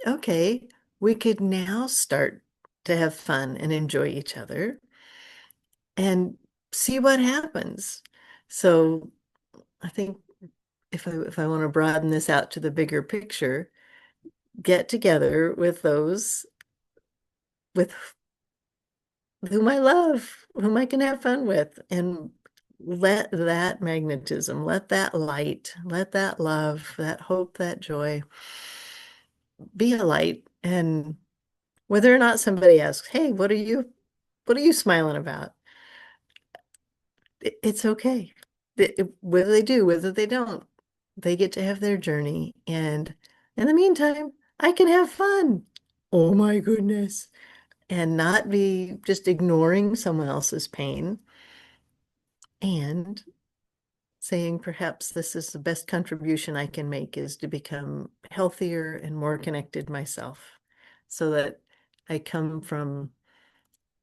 okay, we could now start to have fun and enjoy each other and see what happens. So I think if I want to broaden this out to the bigger picture, get together with those with whom I love, whom I can have fun with, and let that magnetism, let that light, let that love, that hope, that joy be a light. And whether or not somebody asks, hey, what are you smiling about? It's okay. Whether they do, whether they don't, they get to have their journey. And in the meantime, I can have fun. Oh my goodness. And not be just ignoring someone else's pain and saying, perhaps this is the best contribution I can make, is to become healthier and more connected myself, so that I come from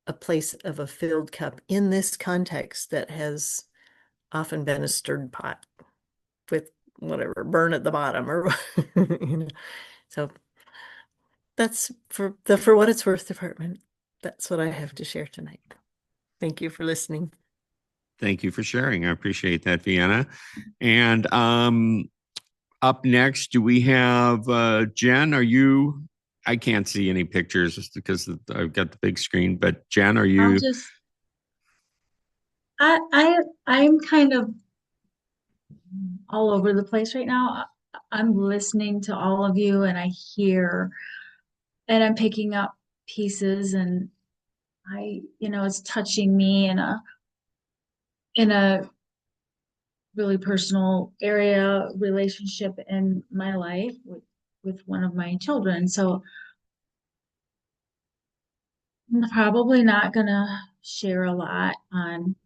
a place of a filled cup in this context that has often been a stirred pot with whatever burn at the bottom or so that's for what it's worth department. That's what I have to share tonight. Thank you for listening. Thank you for sharing. I appreciate that, Vienna. And up next, do we have Jen? I can't see any pictures just because I've got the big screen, but Jen, are I'll you? just I'm kind of all over the place right now. I'm listening to all of you and I hear and I'm picking up pieces and it's touching me in a really personal area relationship in my life with one of my children. So I'm probably not gonna share a lot on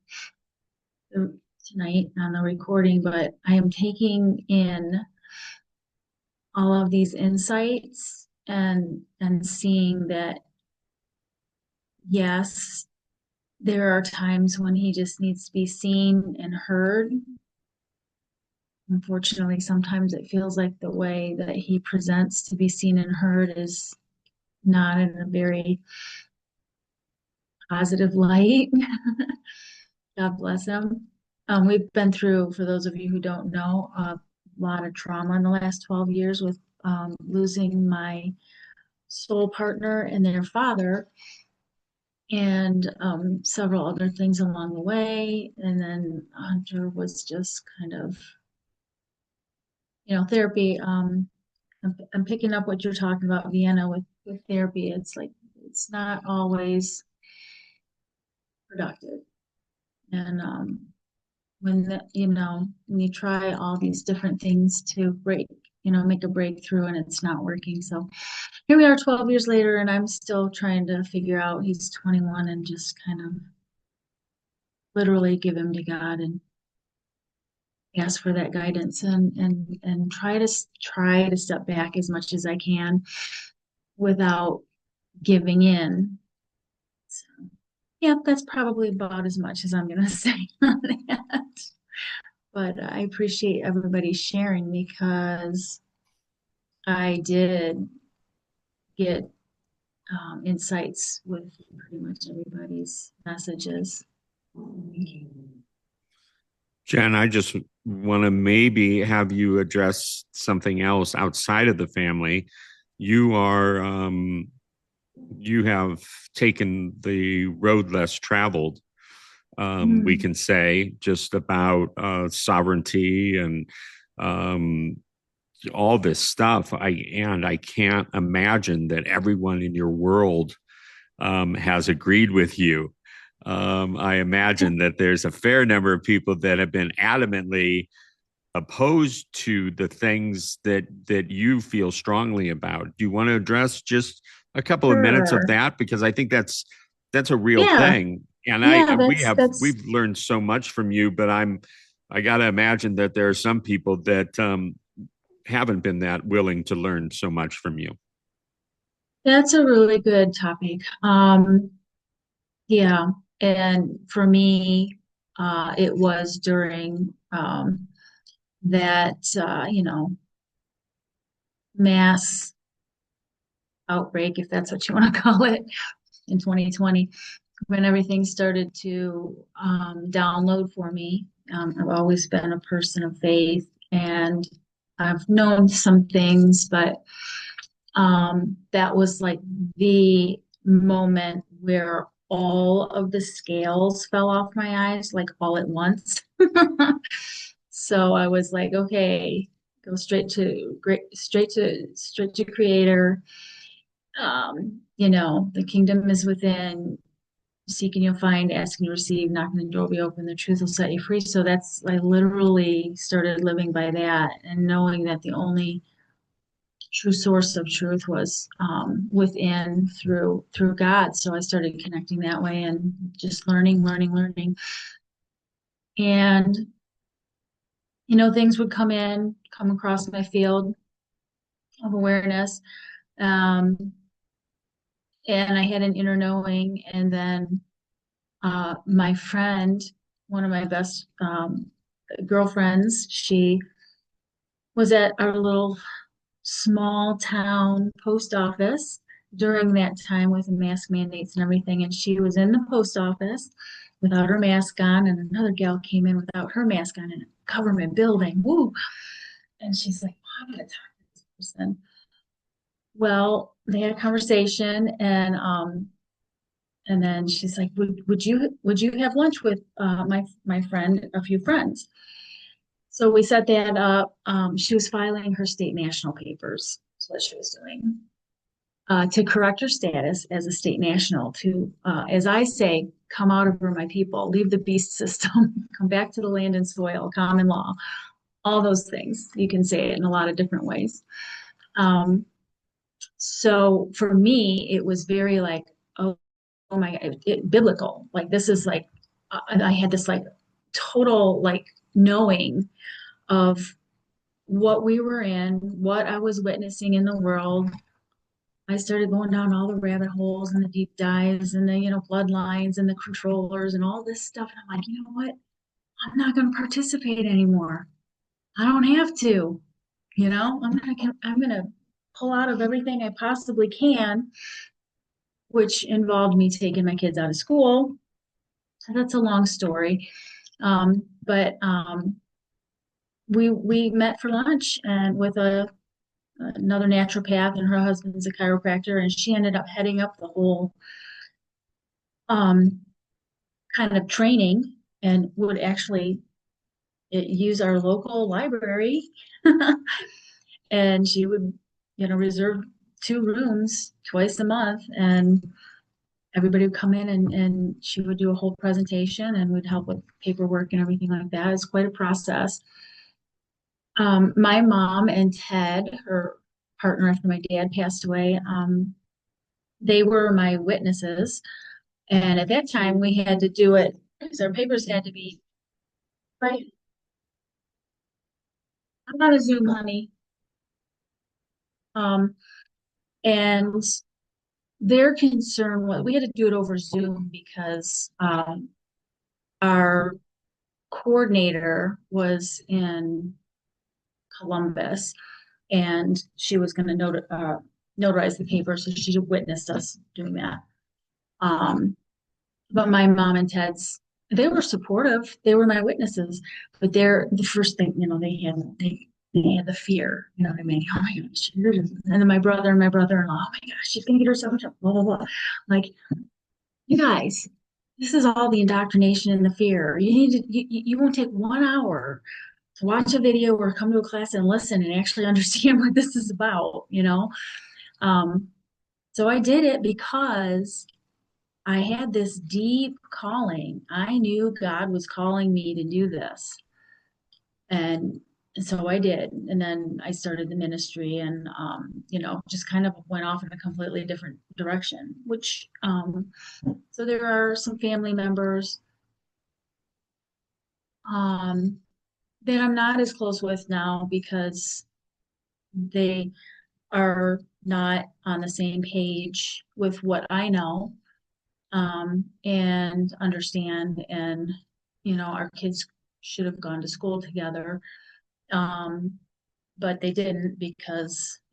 tonight on the recording, but I am taking in all of these insights and seeing that yes, there are times when he just needs to be seen and heard. Unfortunately, sometimes it feels like the way that he presents to be seen and heard is not in a very positive light. God bless him. We've been through, for those of you who don't know, a lot of trauma in the last 12 years with losing my soul partner and their father, and several other things along the way. And then Hunter was just kind of, therapy. I'm picking up what you're talking about, Vienna, with therapy. It's like it's not always productive, and when you try all these different things to make a breakthrough, and it's not working. So here we are 12 years later, and I'm still trying to figure out. He's 21, and just kind of literally give him to God and ask for that guidance and try to step back as much as I can without giving in. So Yep, that's probably about as much as I'm going to say on that. But I appreciate everybody sharing because I did get insights with pretty much everybody's messages. Jen, I just want to maybe have you address something else outside of the family. You are, you have taken the road less traveled, we can say, just about sovereignty and um, all this stuff. I can't imagine that everyone in your world has agreed with you. I imagine that there's a fair number of people that have been adamantly opposed to the things that you feel strongly about. Do you want to address just a couple of minutes of Sure. that? Because I think that's a real Yeah. thing. And Yeah, that's we've learned so much from you, but I got to imagine that there are some people that haven't been that willing to learn so much from you. that's a really good topic. Yeah, and for me, it was during that mass outbreak, if that's what you want to call it, in 2020, when everything started to download for me. I've always been a person of faith, and I've known some things, but that was like the moment where all of the scales fell off my eyes, like all at once. So I was like, okay, go straight to creator. The kingdom is within. Seek and you'll find, ask and you'll receive, knock and the door will be open, the truth will set you free. So that's, I literally started living by that and knowing that the only true source of truth was within through God. So I started connecting that way and just learning. And things would come across my field of awareness. Um, and I had an inner knowing. And then my friend, one of my best girlfriends, she was at our little small town post office during that time with the mask mandates and everything. And she was in the post office without her mask on, and another gal came in without her mask on in a government building. Woo! And she's like, oh, I gotta talk to this person. Well, they had a conversation, and then she's like, would you have lunch with my friend, a few friends? So we set that up. She was filing her state national papers. That's what she was doing. To correct her status as a state national, to, as I say, come out of her, my people, leave the beast system, come back to the land and soil, common law, all those things. You can say it in a lot of different ways. So for me, it was very like, oh my God, biblical. Like this is like, I had this like total like knowing of what we were in, what I was witnessing in the world. I started going down all the rabbit holes and the deep dives and the, bloodlines and the controllers and all this stuff. And I'm like, you know what? I'm not going to participate anymore. I don't have to, I'm going to pull out of everything I possibly can, which involved me taking my kids out of school. That's a long story. But we met for lunch and with another naturopath, and her husband's a chiropractor, and she ended up heading up the whole um, kind of training and would actually use our local library. And she would, reserve 2 rooms twice a month, and everybody would come in, and she would do a whole presentation and would help with paperwork and everything like that. It's quite a process. My mom and Ted, her partner after my dad passed away, they were my witnesses. And at that time, we had to do it because our papers had to be right. I'm not a Zoom, honey. Um, and their concern was we had to do it over Zoom because our coordinator was in Columbus and she was going to notarize the paper, so she witnessed us doing that. But my mom and Ted's, they were supportive. They were my witnesses, but they're the first thing, they had the fear, you know what I mean? Oh my gosh. And then my brother and my brother-in-law, oh my gosh, she's gonna get herself in trouble, blah, blah, blah. Like, you guys, this is all the indoctrination and the fear. You won't take 1 hour to watch a video or come to a class and listen and actually understand what this is about, you know? Um, so I did it because I had this deep calling. I knew God was calling me to do this. And so I did. And then I started the ministry and, just kind of went off in a completely different direction, so there are some family members um, that I'm not as close with now because they are not on the same page with what I know and understand. And, our kids should have gone to school together. But they didn't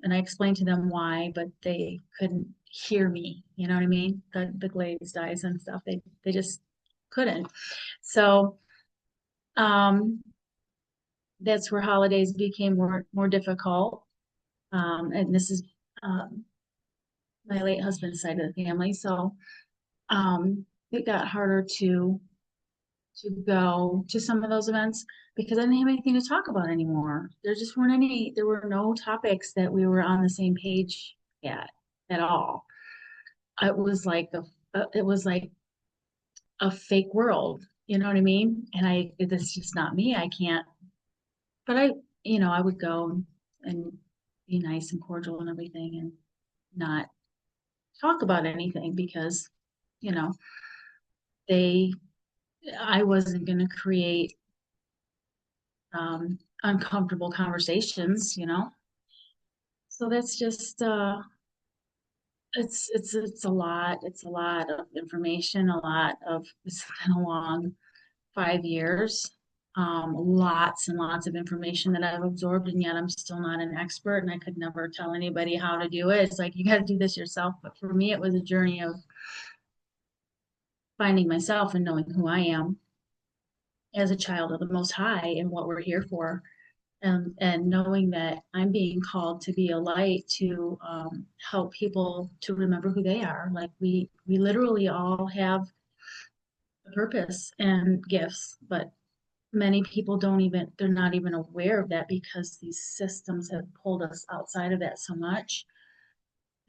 and I explained to them why, but they couldn't hear me. You know what I mean? The glazed eyes and stuff, they just couldn't. So, that's where holidays became more difficult. And this is, my late husband's side of the family. So, it got harder to go to some of those events because I didn't have anything to talk about anymore. There were no topics that we were on the same page at all. It was like a fake world, you know what I mean? And that's just not me. I can't, but I would go and be nice and cordial and everything and not talk about anything because, you know, they, I wasn't going to create uncomfortable conversations, So that's just it's a lot of information, it's been a long 5 years. Lots and lots of information that I've absorbed, and yet I'm still not an expert, and I could never tell anybody how to do it. It's like you got to do this yourself. But for me, it was a journey of finding myself and knowing who I am as a child of the Most High and what we're here for. And knowing that I'm being called to be a light to help people to remember who they are. Like we literally all have a purpose and gifts, but many people they're not even aware of that because these systems have pulled us outside of that so much.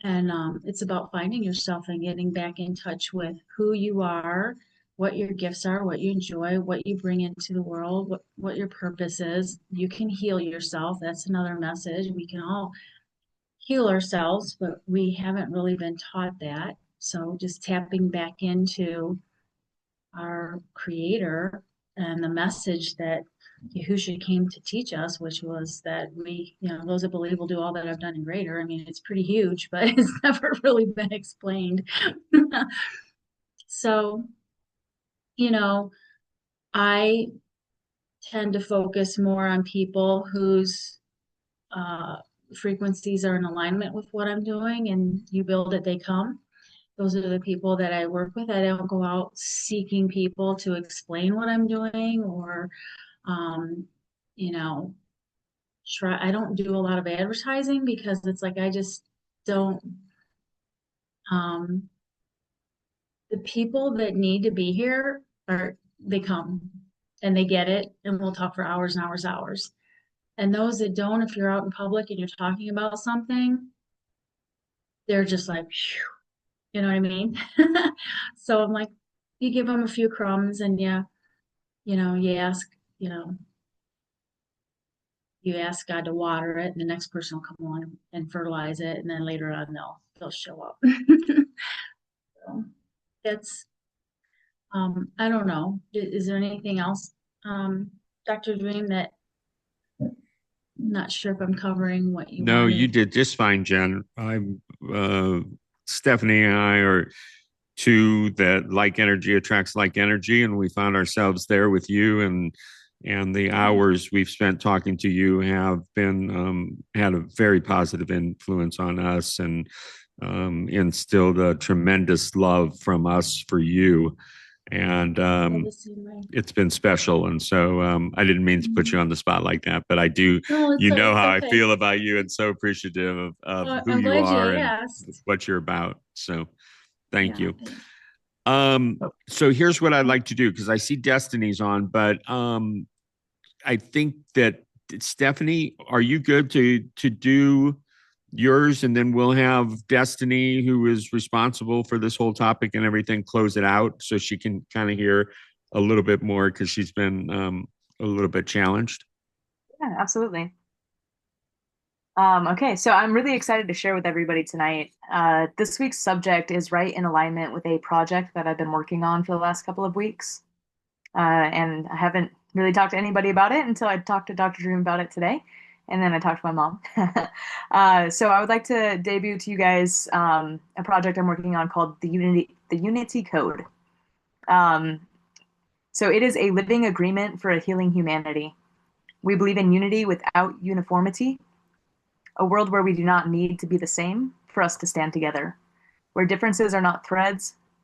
And it's about finding yourself and getting back in touch with who you are, what your gifts are, what you enjoy, what you bring into the world, what your purpose is. You can heal yourself. That's another message. We can all heal ourselves, but we haven't really been taught that. So just tapping back into our creator and the message that Yahusha came to teach us, which was that those that believe will do all that I've done and greater. I mean, it's pretty huge, but it's never really been explained. So, I tend to focus more on people whose frequencies are in alignment with what I'm doing, and you build it, they come. Those are the people that I work with. I don't go out seeking people to explain what I'm doing or, you know, I don't do a lot of advertising because it's like I just don't. Um, the people that need to be here they come and they get it, and we'll talk for hours and hours, hours. And those that don't, if you're out in public and you're talking about something, they're just like, phew, you know what I mean? So I'm like, you give them a few crumbs and you ask, you know, you ask God to water it, and the next person will come along and fertilize it, and then later on they'll show up. So that's I don't know. Is there anything else, Dr. Dream, that I'm not sure if I'm covering what you No, wanted? you did just fine, Jen. I'm Stephanie and I are two that like energy attracts like energy, and we found ourselves there with you, and the hours we've spent talking to you have been had a very positive influence on us, and instilled a tremendous love from us for you. And Feel the same way. it's been special. And so I didn't mean to put you on the spot like that, but I do, No, you know it's how I okay. feel about you, and so appreciative of Well, who I'm you glad you are and asked. what you're about. So thank Yeah, you. thanks. So here's what I'd like to do, because I see Destiny's on, but I think that Stephanie, are you good to do yours, and then we'll have Destiny, who is responsible for this whole topic and everything, close it out so she can kind of hear a little bit more, because she's been a little bit challenged. Yeah, absolutely. Okay, so I'm really excited to share with everybody tonight. This week's subject is right in alignment with a project that I've been working on for the last couple of weeks. And I haven't really talked to anybody about it until I talked to Dr. Dream about it today. And then I talked to my mom. So I would like to debut to you guys a project I'm working on called the Unity Code. So it is a living agreement for a healing humanity. We believe in unity without uniformity, a world where we do not need to be the same for us to stand together, where differences are not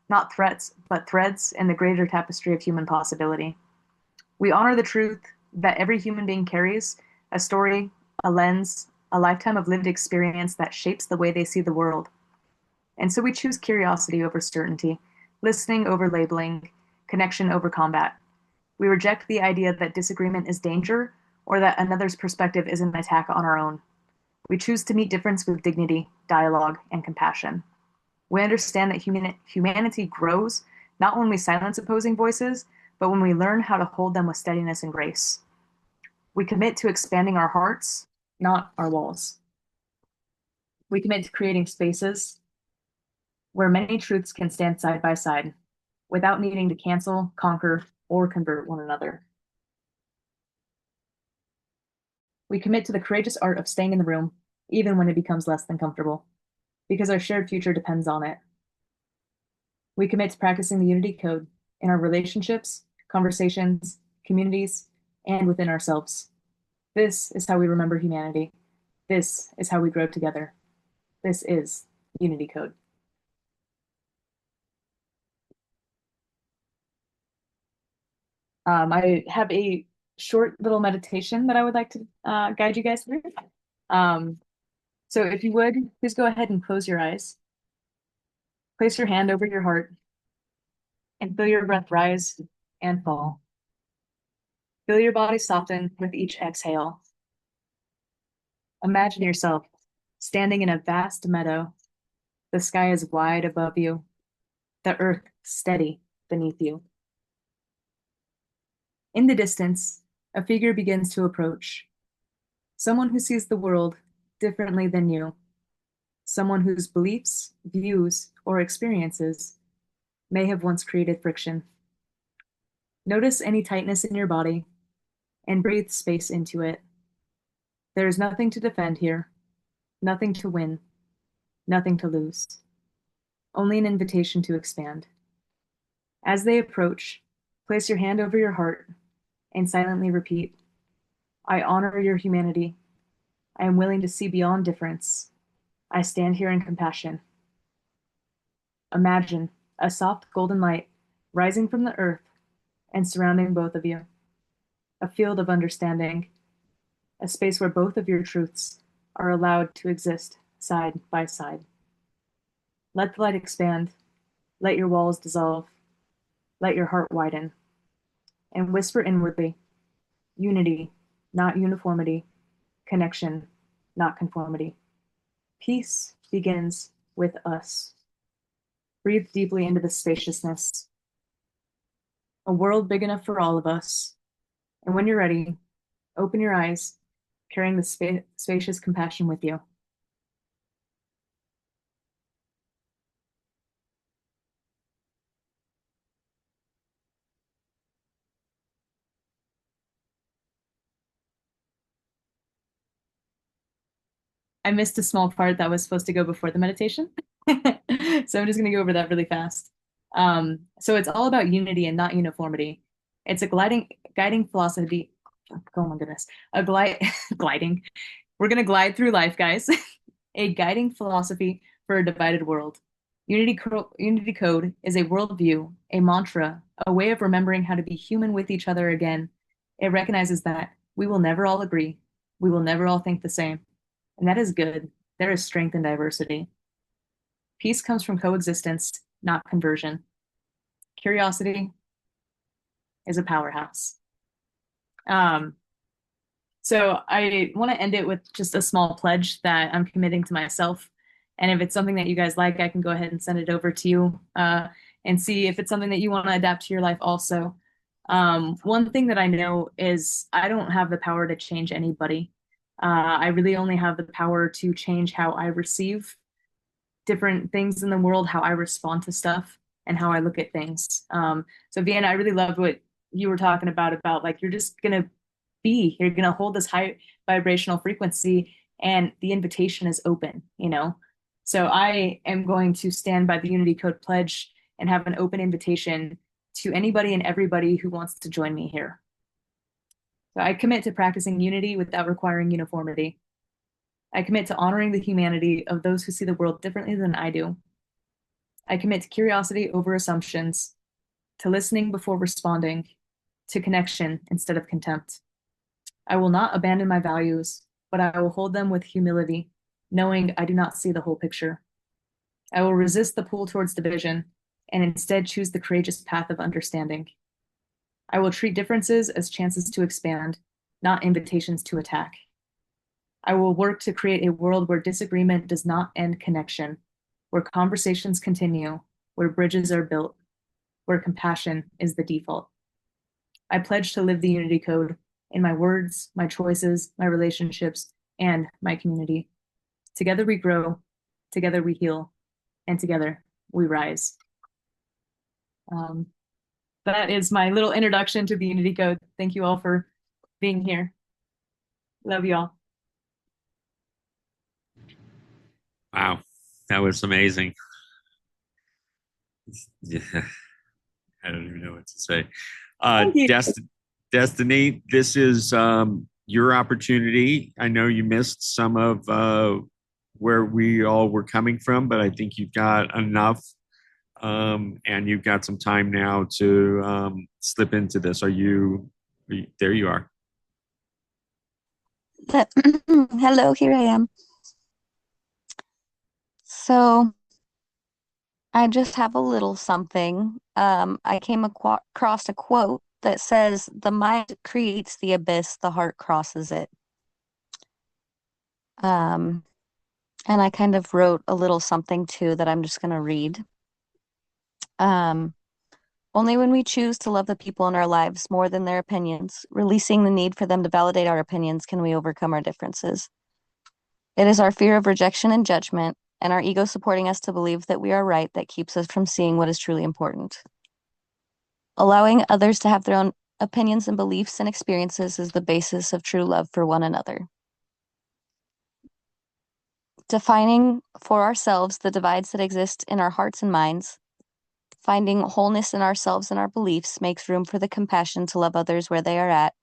not threats, but threads in the greater tapestry of human possibility. We honor the truth that every human being carries a story, a lens, a lifetime of lived experience that shapes the way they see the world. And so we choose curiosity over certainty, listening over labeling, connection over combat. We reject the idea that disagreement is danger or that another's perspective is an attack on our own. We choose to meet difference with dignity, dialogue, and compassion. We understand that humanity grows not when we silence opposing voices, but when we learn how to hold them with steadiness and grace. We commit to expanding our hearts, not our walls. We commit to creating spaces where many truths can stand side by side without needing to cancel, conquer, or convert one another. We commit to the courageous art of staying in the room, even when it becomes less than comfortable, because our shared future depends on it. We commit to practicing the Unity Code in our relationships, conversations, communities, and within ourselves. This is how we remember humanity. This is how we grow together. This is Unity Code. I have a short little meditation that I would like to guide you guys through. So if you would, please go ahead and close your eyes. Place your hand over your heart and feel your breath rise and fall. Feel your body soften with each exhale. Imagine yourself standing in a vast meadow. The sky is wide above you, the earth steady beneath you. In the distance, a figure begins to approach. Someone who sees the world differently than you. Someone whose beliefs, views, or experiences may have once created friction. Notice any tightness in your body and breathe space into it. There is nothing to defend here, nothing to win, nothing to lose. Only an invitation to expand. As they approach, place your hand over your heart and silently repeat, I honor your humanity. I am willing to see beyond difference. I stand here in compassion. Imagine a soft golden light rising from the earth and surrounding both of you. A field of understanding, a space where both of your truths are allowed to exist side by side. Let the light expand. Let your walls dissolve. Let your heart widen. And whisper inwardly, unity, not uniformity. Connection, not conformity. Peace begins with us. Breathe deeply into the spaciousness. A world big enough for all of us. And when you're ready, open your eyes, carrying the spacious compassion with you. I missed a small part that was supposed to go before the meditation. So I'm just going to go over that really fast. So it's all about unity and not uniformity. It's a guiding philosophy. Oh my goodness. Gliding. We're going to glide through life, guys. A guiding philosophy for a divided world. Unity Code is a worldview, a mantra, a way of remembering how to be human with each other again. It recognizes that we will never all agree. We will never all think the same. And that is good. There is strength in diversity. Peace comes from coexistence, not conversion. Curiosity is a powerhouse. Um, so I want to end it with just a small pledge that I'm committing to myself. And if it's something that you guys like, I can go ahead and send it over to you and see if it's something that you want to adapt to your life also. One thing that I know is I don't have the power to change anybody. I really only have the power to change how I receive different things in the world, how I respond to stuff, and how I look at things. So Vienna, I really loved what you were talking about like you're just gonna you're gonna hold this high vibrational frequency, and the invitation is open, you know. So I am going to stand by the Unity Code pledge and have an open invitation to anybody and everybody who wants to join me here. So I commit to practicing unity without requiring uniformity. I commit to honoring the humanity of those who see the world differently than I do. I commit to curiosity over assumptions, to listening before responding, to connection instead of contempt. I will not abandon my values, but I will hold them with humility, knowing I do not see the whole picture. I will resist the pull towards division and instead choose the courageous path of understanding. I will treat differences as chances to expand, not invitations to attack. I will work to create a world where disagreement does not end connection, where conversations continue, where bridges are built, where compassion is the default. I pledge to live the Unity Code in my words, my choices, my relationships, and my community. Together we grow, together we heal, and together we rise. That is my little introduction to the Unity Code. Thank you all for being here. Love you all. Wow, that was amazing. Yeah, I don't even know what to say. Thank you. Destiny, this is your opportunity. I know you missed some of where we all were coming from, but I think you've got enough, and you've got some time now to slip into this. There you are. Hello, here I am. So I just have a little something. I came across a quote that says, "The mind creates the abyss, the heart crosses it." Um, and I kind of wrote a little something too that I'm just going to read. Um, Only when we choose to love the people in our lives more than their opinions, releasing the need for them to validate our opinions, can we overcome our differences. It is our fear of rejection and judgment, and our ego supporting us to believe that we are right, that keeps us from seeing what is truly important. Allowing others to have their own opinions and beliefs and experiences is the basis of true love for one another. Defining for ourselves the divides that exist in our hearts and minds, finding wholeness in ourselves and our beliefs makes room for the compassion to love others where they are at,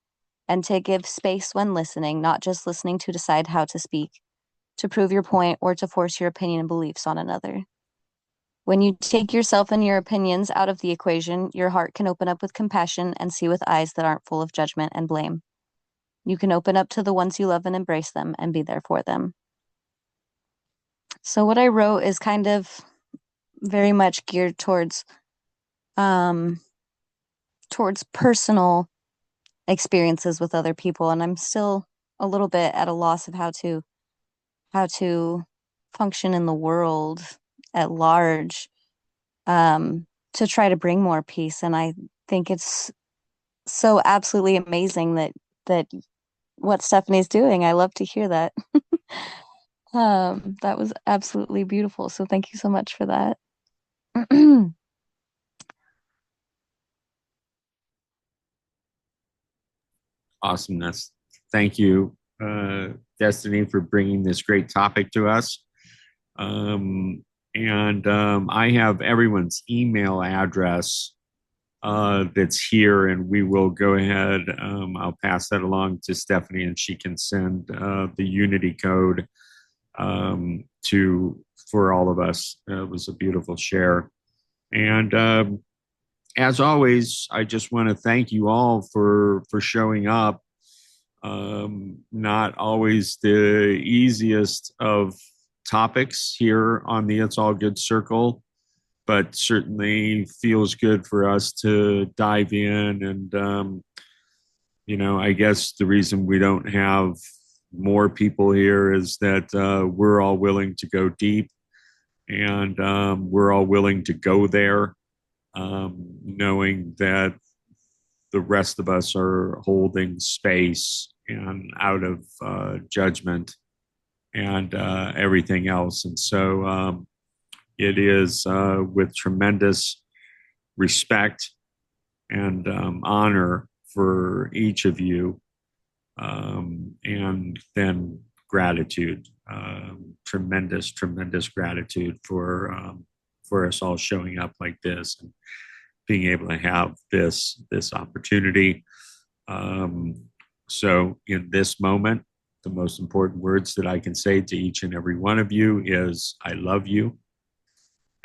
and to give space when listening, not just listening to decide how to speak, to prove your point, or to force your opinion and beliefs on another. When you take yourself and your opinions out of the equation, your heart can open up with compassion and see with eyes that aren't full of judgment and blame. You can open up to the ones you love and embrace them and be there for them. So what I wrote is kind of very much geared towards personal experiences with other people, and I'm still a little bit at a loss of how to function in the world at large, to try to bring more peace. And I think it's so absolutely amazing that what Stephanie's doing. I love to hear that. That was absolutely beautiful. So thank you so much for that. Awesomeness. Thank you, Destiny, for bringing this great topic to us. And I have everyone's email address that's here, and we will go ahead. I'll pass that along to Stephanie, and she can send the Unity code to for all of us. It was a beautiful share, and as always, I just want to thank you all for showing up. Not always the easiest of topics here on the It's All Good Circle, but certainly feels good for us to dive in. And, I guess the reason we don't have more people here is that we're all willing to go deep, and we're all willing to go there, knowing that the rest of us are holding space and out of judgment and everything else. And so it is with tremendous respect and honor for each of you, and then gratitude, tremendous gratitude for us all showing up like this and being able to have this opportunity. So in this moment, the most important words that I can say to each and every one of you is, I love you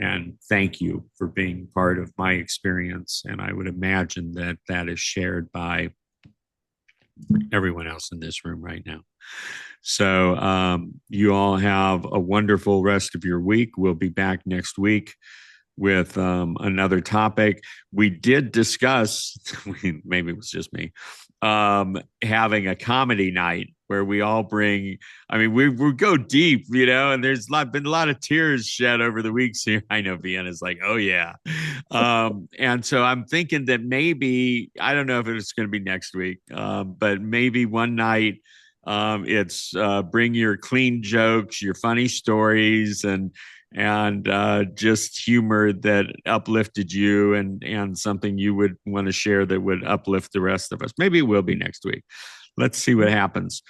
and thank you for being part of my experience. And I would imagine that that is shared by everyone else in this room right now. So you all have a wonderful rest of your week. We'll be back next week with another topic. We did discuss, maybe it was just me, having a comedy night where we all bring, we go deep, and there's been a lot of tears shed over the weeks here. I know Vienna's like, oh yeah. And so I'm thinking that maybe, I don't know if it's going to be next week, but maybe one night it's bring your clean jokes, your funny stories, and just humor that uplifted you and something you would want to share that would uplift the rest of us. Maybe it will be next week. Let's see what happens.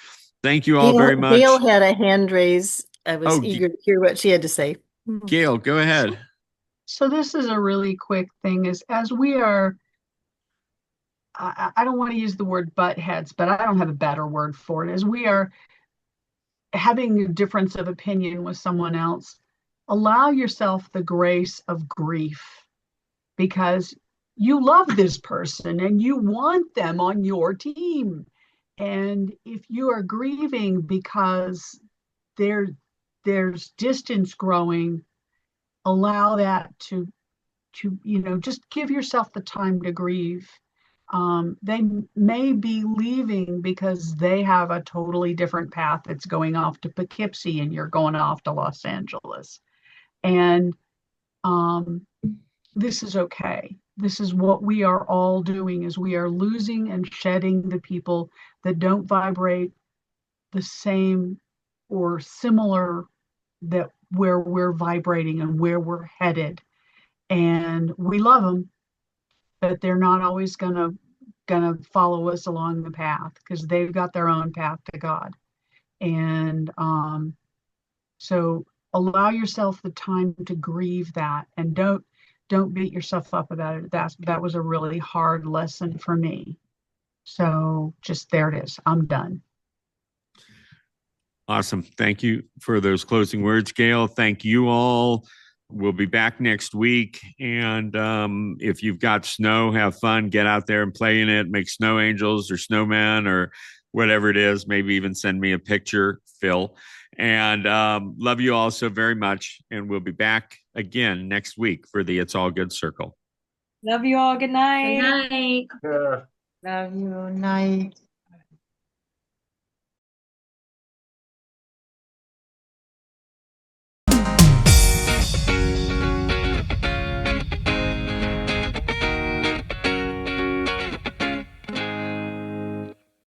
Thank you all very much. Gail had a hand raise. I was eager to hear what she had to say. Gail, go ahead. So this is a really quick thing, as we are, I don't want to use the word butt heads, but I don't have a better word for it. As we are having a difference of opinion with someone else, allow yourself the grace of grief, because you love this person and you want them on your team. And if you are grieving because there's distance growing, allow that to just give yourself the time to grieve. They may be leaving because they have a totally different path that's going off to Poughkeepsie and you're going off to Los Angeles. And this is okay. This is what we are all doing, is we are losing and shedding the people that don't vibrate the same or similar that where we're vibrating and where we're headed. And we love them, but they're not always gonna follow us along the path, because they've got their own path to God. And so allow yourself the time to grieve that, and don't beat yourself up about it. That was a really hard lesson for me. So just there it is. I'm done. Awesome. Thank you for those closing words, Gail. Thank you all. We'll be back next week. And if you've got snow, have fun. Get out there and play in it. Make snow angels or snowmen or whatever it is. Maybe even send me a picture, Phil. And love you all so very much. And we'll be back again next week for the It's All Good Circle. Love you all. Good night. Good night. Yeah. Love you. Night.